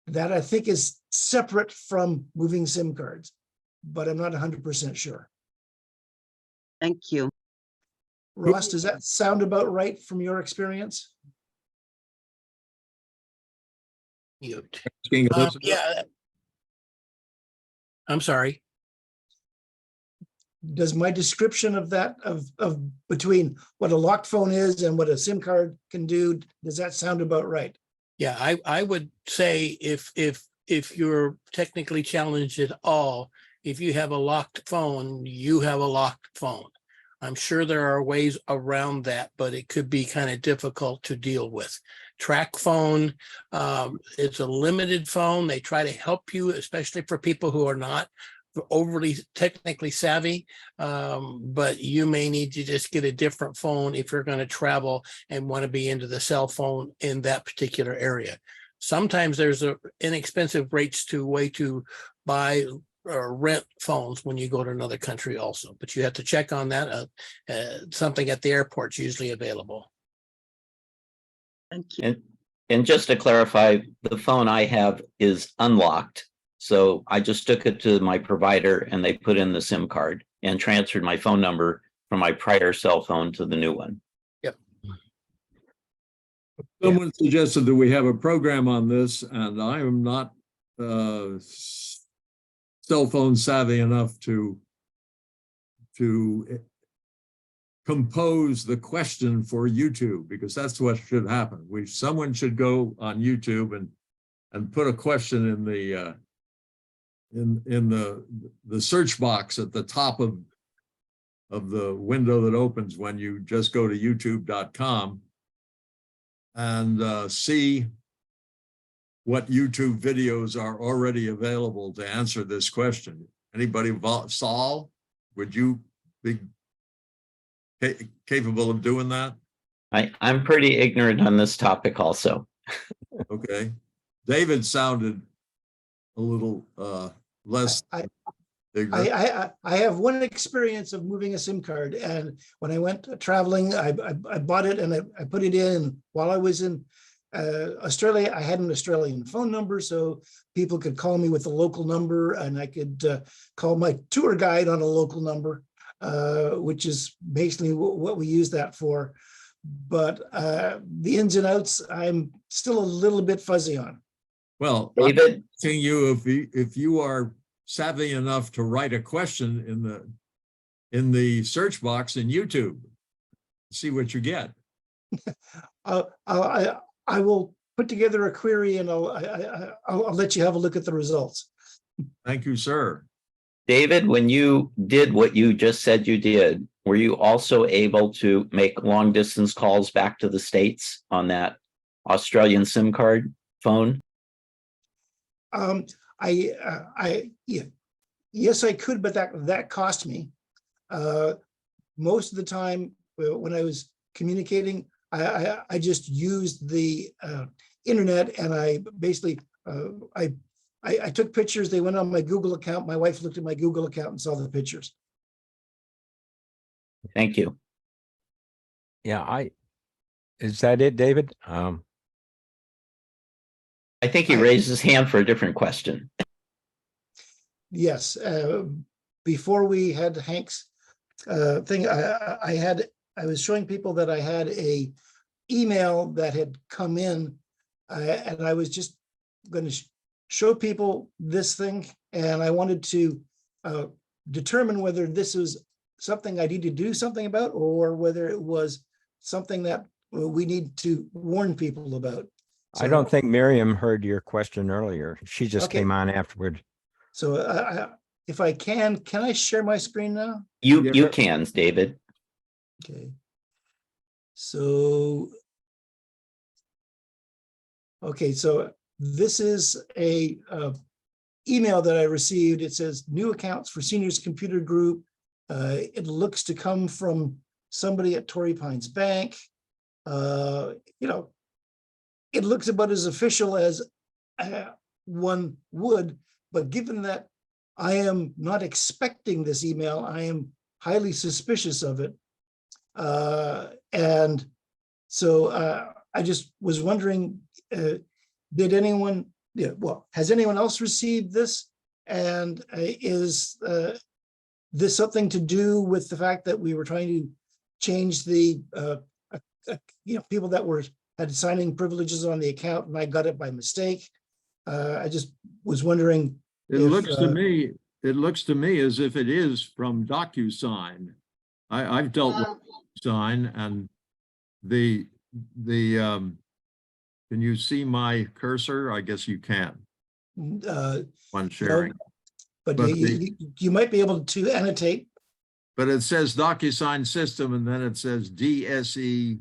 That I think is separate from moving SIM cards, but I'm not 100% sure. Thank you. Ross, does that sound about right from your experience? Yeah. I'm sorry. Does my description of that, of between what a locked phone is and what a SIM card can do, does that sound about right? Yeah, I would say if you're technically challenged at all, if you have a locked phone, you have a locked phone. I'm sure there are ways around that, but it could be kind of difficult to deal with. Track phone, it's a limited phone. They try to help you, especially for people who are not overly technically savvy, but you may need to just get a different phone if you're going to travel and want to be into the cell phone in that particular area. Sometimes there's inexpensive rates to buy or rent phones when you go to another country also, but you have to check on that. Something at the airport is usually available. Thank you. And just to clarify, the phone I have is unlocked. So I just took it to my provider and they put in the SIM card and transferred my phone number from my prior cell phone to the new one. Yep. Someone suggested that we have a program on this, and I am not cell phone savvy enough to compose the question for YouTube, because that's what should happen. Someone should go on YouTube and put a question in the search box at the top of the window that opens when you just go to youtube.com and see what YouTube videos are already available to answer this question. Anybody, Saul, would you be capable of doing that? I'm pretty ignorant on this topic also. Okay. David sounded a little less ignorant. I have one experience of moving a SIM card, and when I went traveling, I bought it and I put it in. While I was in Australia, I had an Australian phone number, so people could call me with a local number, and I could call my tour guide on a local number, which is basically what we use that for. But the ins and outs, I'm still a little bit fuzzy on. Well, David, I'm asking you if you are savvy enough to write a question in the search box in YouTube, see what you get. I will put together a query and I'll let you have a look at the results. Thank you, sir. David, when you did what you just said you did, were you also able to make long distance calls back to the States on that Australian SIM card phone? Yes, I could, but that cost me. Most of the time when I was communicating, I just used the internet, and I basically I took pictures. They went on my Google account. My wife looked at my Google account and saw the pictures. Thank you. Yeah, is that it, David? I think he raised his hand for a different question. Yes, before we had Hank's thing, I was showing people that I had a email that had come in, and I was just going to show people this thing, and I wanted to determine whether this was something I need to do something about, or whether it was something that we need to warn people about. I don't think Miriam heard your question earlier. She just Okay. came on afterward. So if I can I share my screen now? You can, David. Okay. So, okay, so this is a email that I received. It says new accounts for seniors computer group. It looks to come from somebody at Torrey Pines Bank. You know, it looks about as official as one would, but given that I am not expecting this email, I am highly suspicious of it. And so I just was wondering, did anyone, has anyone else received this? And is this something to do with the fact that we were trying to change the, people that had signing privileges on the account and I got it by mistake? I just was wondering. It looks to me as if it is from DocuSign. I've dealt with DocuSign, and can you see my cursor? I guess you can. On sharing. But you might be able to annotate. But it says DocuSign system, and then it says DSE_NH.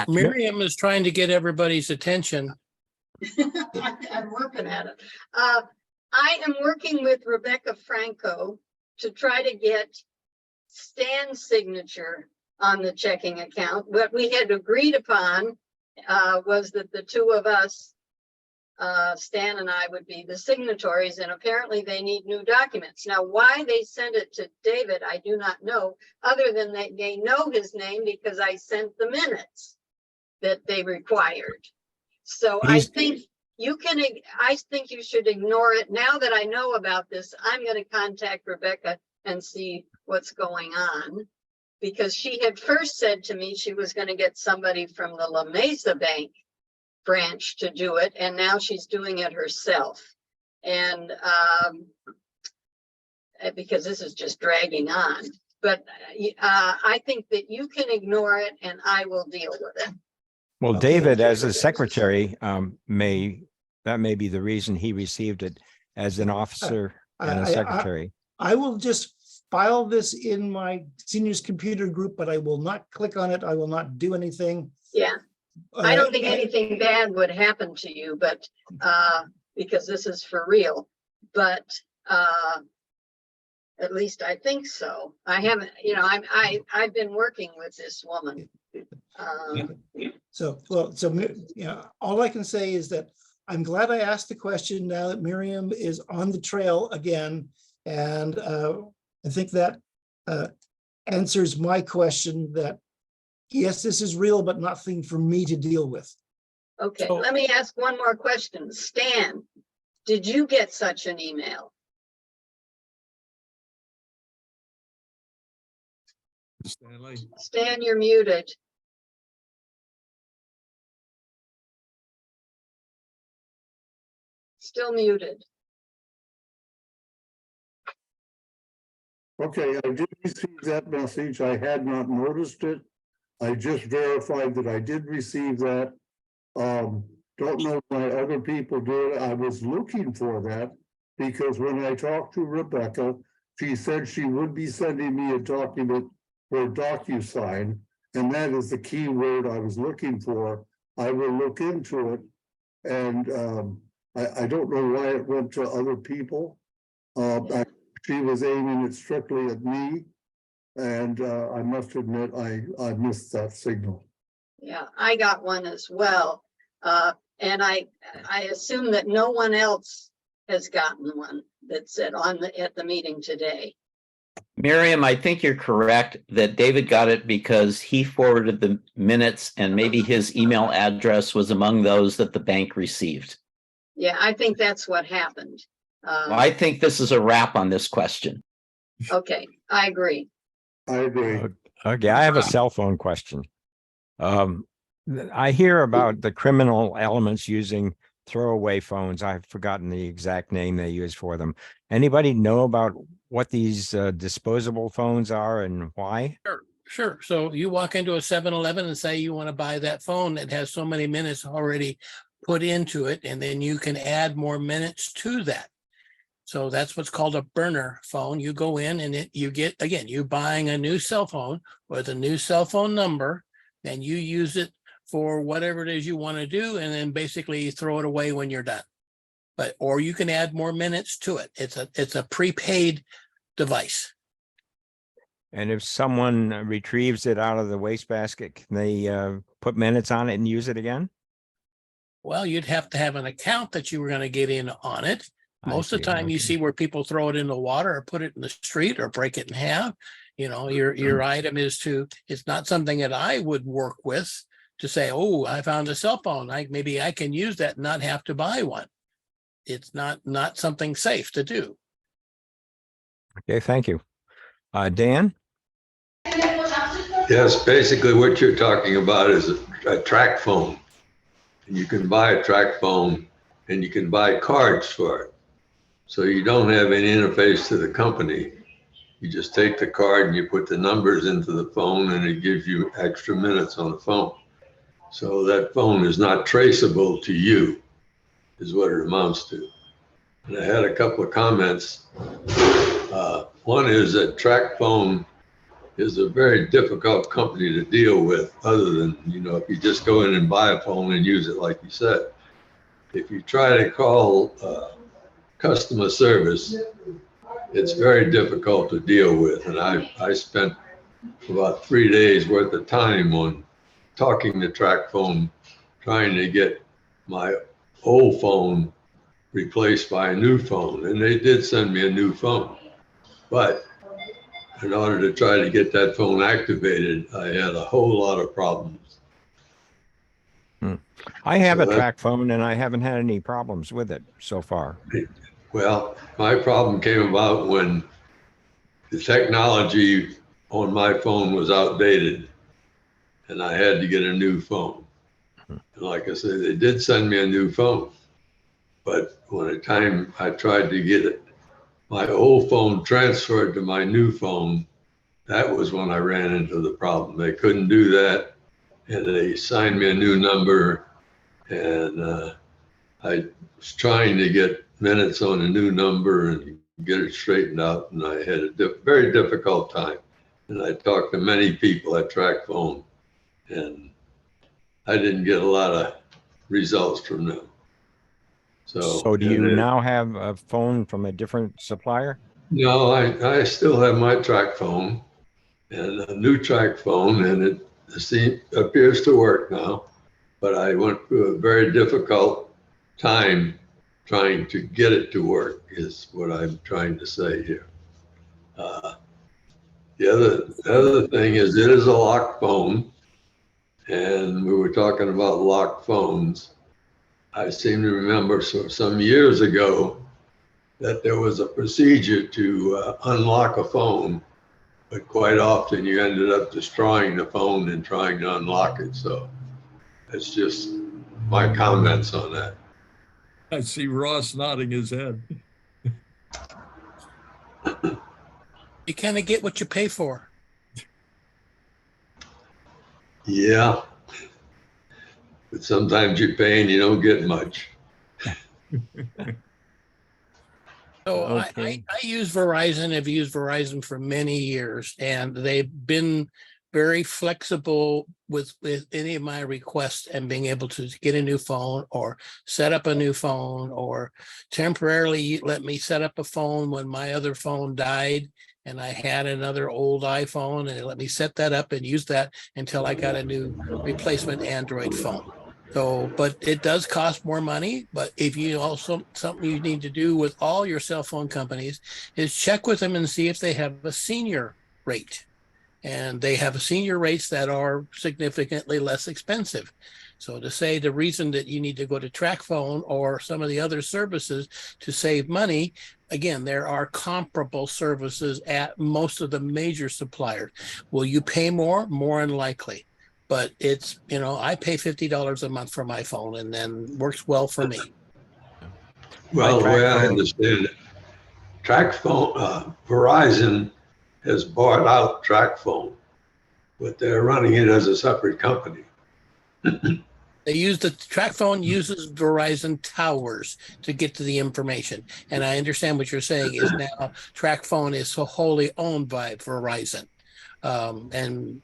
Miriam is trying to get everybody's attention. I'm working at it. I am working with Rebecca Franco to try to get Stan's signature on the checking account. What we had agreed upon was that the two of us, Stan and I, would be the signatories, and apparently they need new documents. Now, why they sent it to David, I do not know, other than that they know his name because I sent the minutes that they required. So I think you should ignore it. Now that I know about this, I'm going to contact Rebecca and see what's going on, because she had first said to me she was going to get somebody from the La Mesa Bank branch to do it, and now she's doing it herself. And because this is just dragging on. But I think that you can ignore it and I will deal with it. Well, David, as a secretary, that may be the reason he received it as an officer and a secretary. I will just file this in my seniors computer group, but I will not click on it. I will not do anything. Yeah, I don't think anything bad would happen to you, but because this is for real. But at least I think so. I haven't, I've been working with this woman. So all I can say is that I'm glad I asked the question now that Miriam is on the trail again. And I think that answers my question that, yes, this is real, but nothing for me to deal with. Okay, let me ask one more question. Stan, did you get such an email? Stanley? Stan, you're muted. Still muted. Okay, I did receive that message. I had not noticed it. I just verified that I did receive that. Don't know if my other people did. I was looking for that because when I talked to Rebecca, she said she would be sending me a document for DocuSign, and that is the key word I was looking for. I will look into it, and I don't know why it went to other people. She was aiming it strictly at me, and I must admit I missed that signal. Yeah, I got one as well, and I assume that no one else has gotten one that said at the meeting today. Miriam, I think you're correct that David got it because he forwarded the minutes and maybe his email address was among those that the bank received. Yeah, I think that's what happened. Well, I think this is a wrap on this question. Okay, I agree. I agree. Okay, I have a cell phone question. I hear about the criminal elements using throwaway phones. I've forgotten the exact name they use for them. Anybody know about what these disposable phones are and why? sure. So you walk into a 7-Eleven and say you want to buy that phone that has so many minutes already put into it, and then you can add more minutes to that. So that's what's called a burner phone. You go in and you get, again, you buying a new cell phone with a new cell phone number, and you use it for whatever it is you want to do, and then basically you throw it away when you're done. But, or you can add more minutes to it. It's a prepaid device. And if someone retrieves it out of the wastebasket, can they put minutes on it and use it again? Well, you'd have to have an account that you were going to get in on it. Most of the time you see where people throw it in the water or put it in the street or break it in half. You know, your item is it's not something that I would work with to say, oh, I found a cell phone. Maybe I can use that and not have to buy one. It's not something safe to do. Okay, thank you. Dan? Yes, basically what you're talking about is a track phone. And you can buy a track phone and you can buy cards for it. So you don't have any interface to the company. You just take the card and you put the numbers into the phone and it gives you extra minutes on the phone. So that phone is not traceable to you, is what it amounts to. And I had a couple of comments. One is that track phone is a very difficult company to deal with, other than, you know, if you just go in and buy a phone and use it like you said. If you try to call customer service, it's very difficult to deal with. And I spent about 3 days worth of time on talking to track phone, trying to get my old phone replaced by a new phone. And they did send me a new phone. But in order to try to get that phone activated, I had a whole lot of problems. I have a track phone and I haven't had any problems with it so far. Well, my problem came about when the technology on my phone was outdated and I had to get a new phone. And like I said, they did send me a new phone, but when the time I tried to get it, my old phone transferred to my new phone, that was when I ran into the problem. They couldn't do that, and they signed me a new number, and I was trying to get minutes on a new number and get it straightened out, and I had a very difficult time. And I talked to many people at Track Phone, and I didn't get a lot of results from them. So do you now have a phone from a different supplier? No, I still have my track phone and a new track phone, and it appears to work now. But I went through a very difficult time trying to get it to work, is what I'm trying to say here. The other thing is, it is a locked phone, and we were talking about locked phones. I seem to remember some years ago that there was a procedure to unlock a phone, but quite often you ended up destroying the phone and trying to unlock it. So that's just my comments on that. I see Ross nodding his head. You kind of get what you pay for. Yeah, but sometimes you pay and you don't get much. So Okay. I use Verizon. I've used Verizon for many years, and they've been very flexible with any of my requests and being able to get a new phone or set up a new phone, or temporarily let me set up a phone when my other phone died and I had another old iPhone, and they let me set that up and use that until I got a new replacement Android phone. So, but it does cost more money. But if you also, something you need to do with all your cell phone companies is check with them and see if they have a senior rate. And they have senior rates that are significantly less expensive. So to say the reason that you need to go to TrackPhone or some of the other services to save money, again, there are comparable services at most of the major suppliers. Will you pay more? More than likely. But it's, you know, I pay $50 a month for my phone, and then works well for me. Well, the way I understand it, Verizon has bought out TrackPhone. but they're running it as a separate company. They use the track phone uses Verizon towers to get to the information. And I understand what you're saying is now track phone is so wholly owned by Verizon. And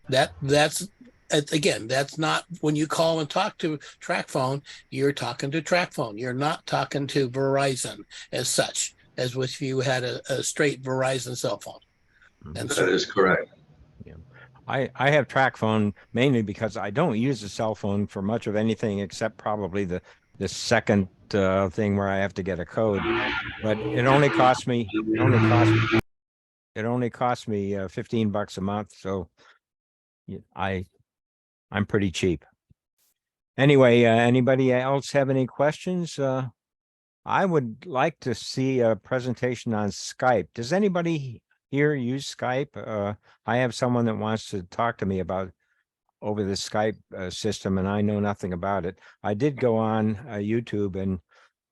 that's again, that's not when you call and talk to track phone, you're talking to track phone. You're not talking to Verizon as such, as if you had a straight Verizon cell phone. And That is correct. I have track phone mainly because I don't use a cell phone for much of anything except probably the second thing where I have to get a code. But it only costs me 15 bucks a month, so I'm pretty cheap. Anyway, anybody else have any questions? I would like to see a presentation on Skype. Does anybody here use Skype? I have someone that wants to talk to me about over the Skype system, and I know nothing about it. I did go on YouTube and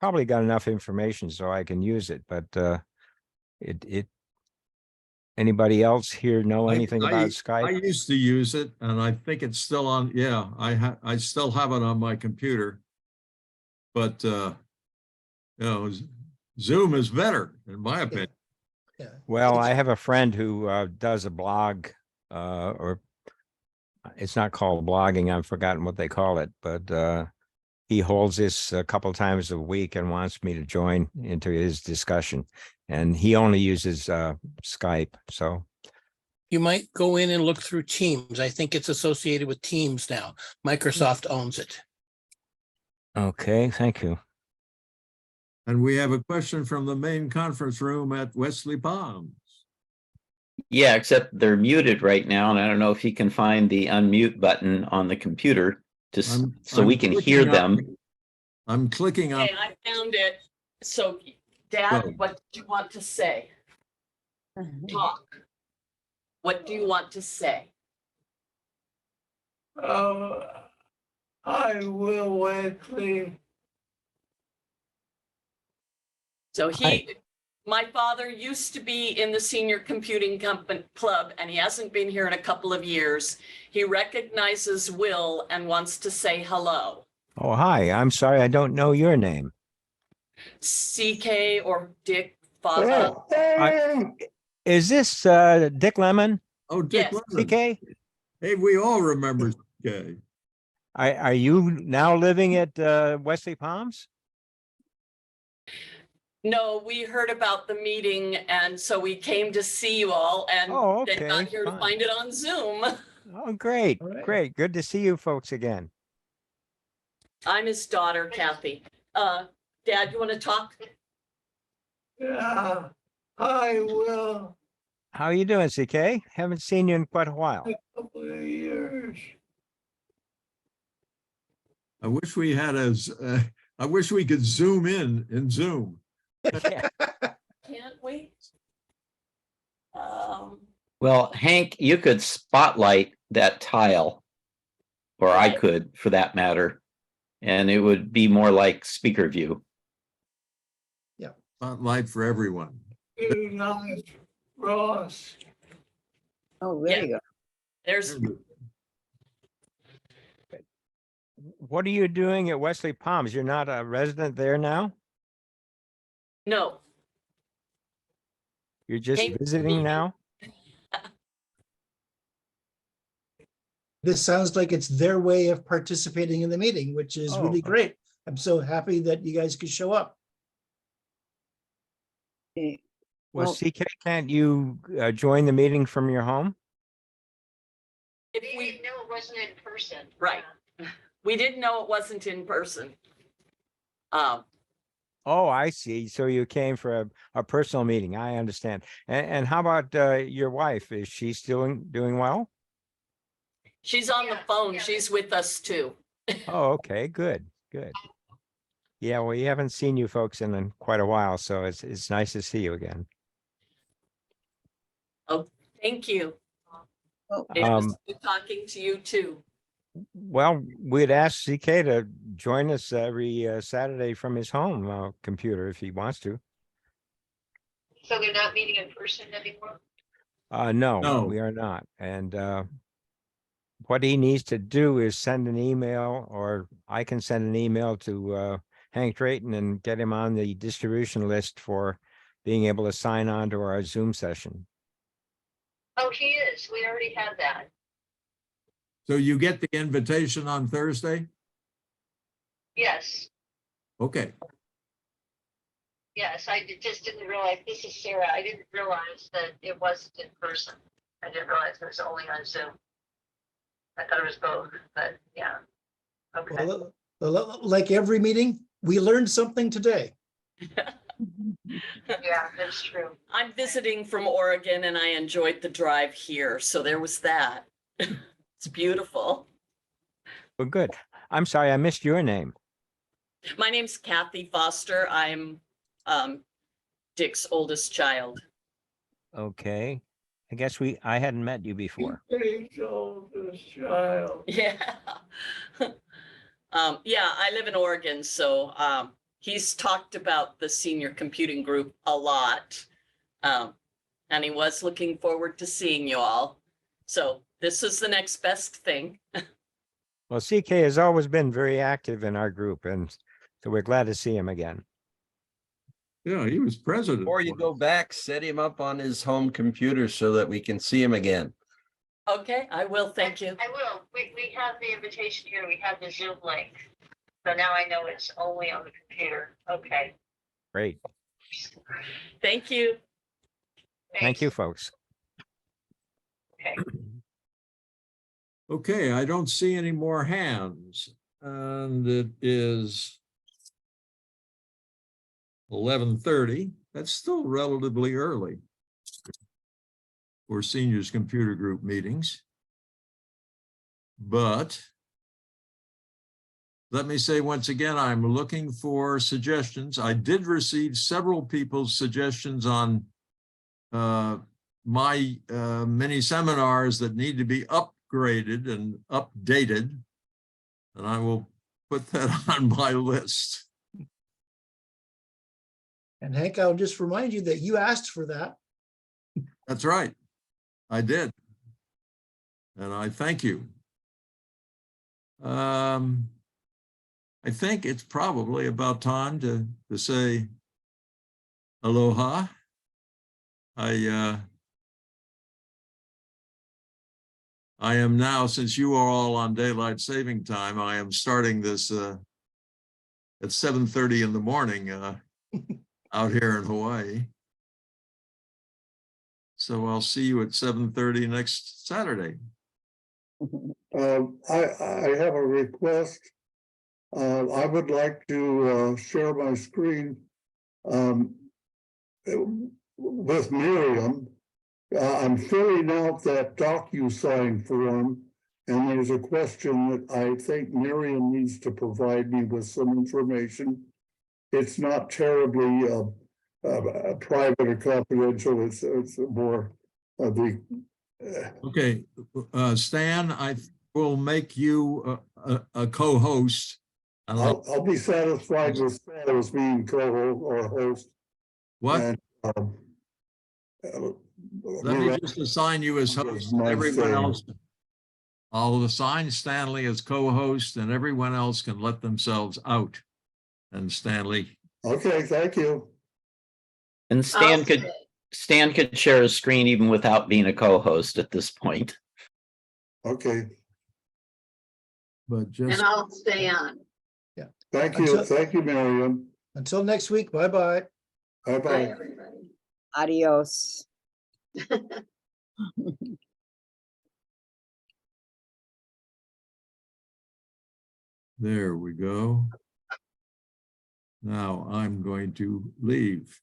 probably got enough information so I can use it, but anybody else here know anything about Skype? I used to use it, and I think it's still on. Yeah, I still have it on my computer, but Zoom is better in my opinion. Yeah. Well, I have a friend who does a blog, or it's not called blogging. I've forgotten what they call it, but he holds this a couple times a week and wants me to join into his discussion. And he only uses Skype. So you might go in and look through Teams. I think it's associated with Teams now. Microsoft owns it. Okay, thank you. And we have a question from the main conference room at Wesley Palms. Yeah, except they're muted right now, and I don't know if you can find the unmute button on the computer so we can hear them. I'm clicking on. Okay, I found it. So, Dad, what do you want to say? Talk. What do you want to say? I will, Wesley. So my father used to be in the senior computing club, and he hasn't been here in a couple of years. He recognizes Will and wants to say hello. Oh, hi. I'm sorry. I don't know your name. CK or Dick Father. Is this Dick Lemon? Oh, Dick Yes. Lemon. CK? Hey, we all remember CK. Are you now living at Wesley Palms? No, we heard about the meeting, and so we came to see you all, and then got here to find it on Zoom. Oh, great. Great. Good to see you folks again. I'm his daughter, Kathy. Dad, you want to talk? Yeah, I will. How are you doing, CK? Haven't seen you in quite a while. A couple of years. I wish we had I wish we could zoom in Zoom. Can't wait. Well, Hank, you could spotlight that tile, or I could, for that matter, and it would be more like speaker view. Yeah. Spotlight for everyone. Good night, Ross. Oh, there you go. There's. What are you doing at Wesley Palms? You're not a resident there now? No. You're just visiting now? This sounds like it's their way of participating in the meeting, which is really great. I'm so happy that you guys could show up. Well, CK, can't you join the meeting from your home? If we didn't know it wasn't in person. Right. We didn't know it wasn't in person. Oh, I see. So you came for a personal meeting. I understand. And how about your wife? Is she still doing well? She's on the phone. She's with us too. Oh, okay. Good. Good. Yeah, well, we haven't seen you folks in quite a while, so it's nice to see you again. Oh, thank you. Oh, It was good talking to you too. Well, we'd ask CK to join us every Saturday from his home computer if he wants to. So they're not meeting in person anymore? No, No. we are not. And what he needs to do is send an email, or I can send an email to Hank Drayton and get him on the distribution list for being able to sign on to our Zoom session. Oh, he is. We already had that. So you get the invitation on Thursday? Yes, Okay. yes. Just didn't realize, this is Sarah. I didn't realize that it wasn't in person. I didn't realize it was only on Zoom. I thought it was both, but yeah. Okay. Well, like every meeting, we learned something today. Yeah, that's true. I'm visiting from Oregon and I enjoyed the drive here. So there was that. It's beautiful. Well, good. I'm sorry, I missed your name. My name's Kathy Foster. I'm Dick's oldest child. Okay. I guess I hadn't met you before. Dick's oldest child. Yeah. Yeah, I live in Oregon, so he's talked about the senior computing group a lot. And he was looking forward to seeing you all. So this is the next best thing. Well, CK has always been very active in our group, and so we're glad to see him again. Yeah, he was president. Before you go back, set him up on his home computer so that we can see him again. Okay, I will. Thank you. I will. We have the invitation here. We have the Zoom link. So now I know it's only on the computer. Okay. Great. Thank you. Thank you, folks. Okay. Okay, I don't see any more hands, and it is 11:30. That's still relatively early for seniors computer group meetings. But let me say once again, I'm looking for suggestions. I did receive several people's suggestions on my mini seminars that need to be upgraded and updated, and I will put that on my list. And Hank, I'll just remind you that you asked for that. That's right. I did. And I thank you. I think it's probably about time to say aloha. I am now, since you are all on daylight saving time, I am starting this at 7:30 in the morning out here in Hawaii. So I'll see you at 7:30 next Saturday. I have a request. I would like to share my screen with Miriam. I'm filling out that DocuSign form, and there's a question that I think Miriam needs to provide me with some information. It's not terribly private or confidential. It's more of the. Okay, Stan, I will make you a co-host. I'll be satisfied with Stan as being co-host or host. What? And, let me just assign you as host. Everyone else, I'll assign Stanley as co-host, and everyone else can let themselves out. And Stanley. Okay, thank you. And Stan could share his screen even without being a co-host at this point. Okay. But just. And I'll stay on. Yeah. Thank you. Thank you, Miriam. Until next week. Bye-bye. Bye-bye. Bye, everybody. Adios. There we go. Now I'm going to leave.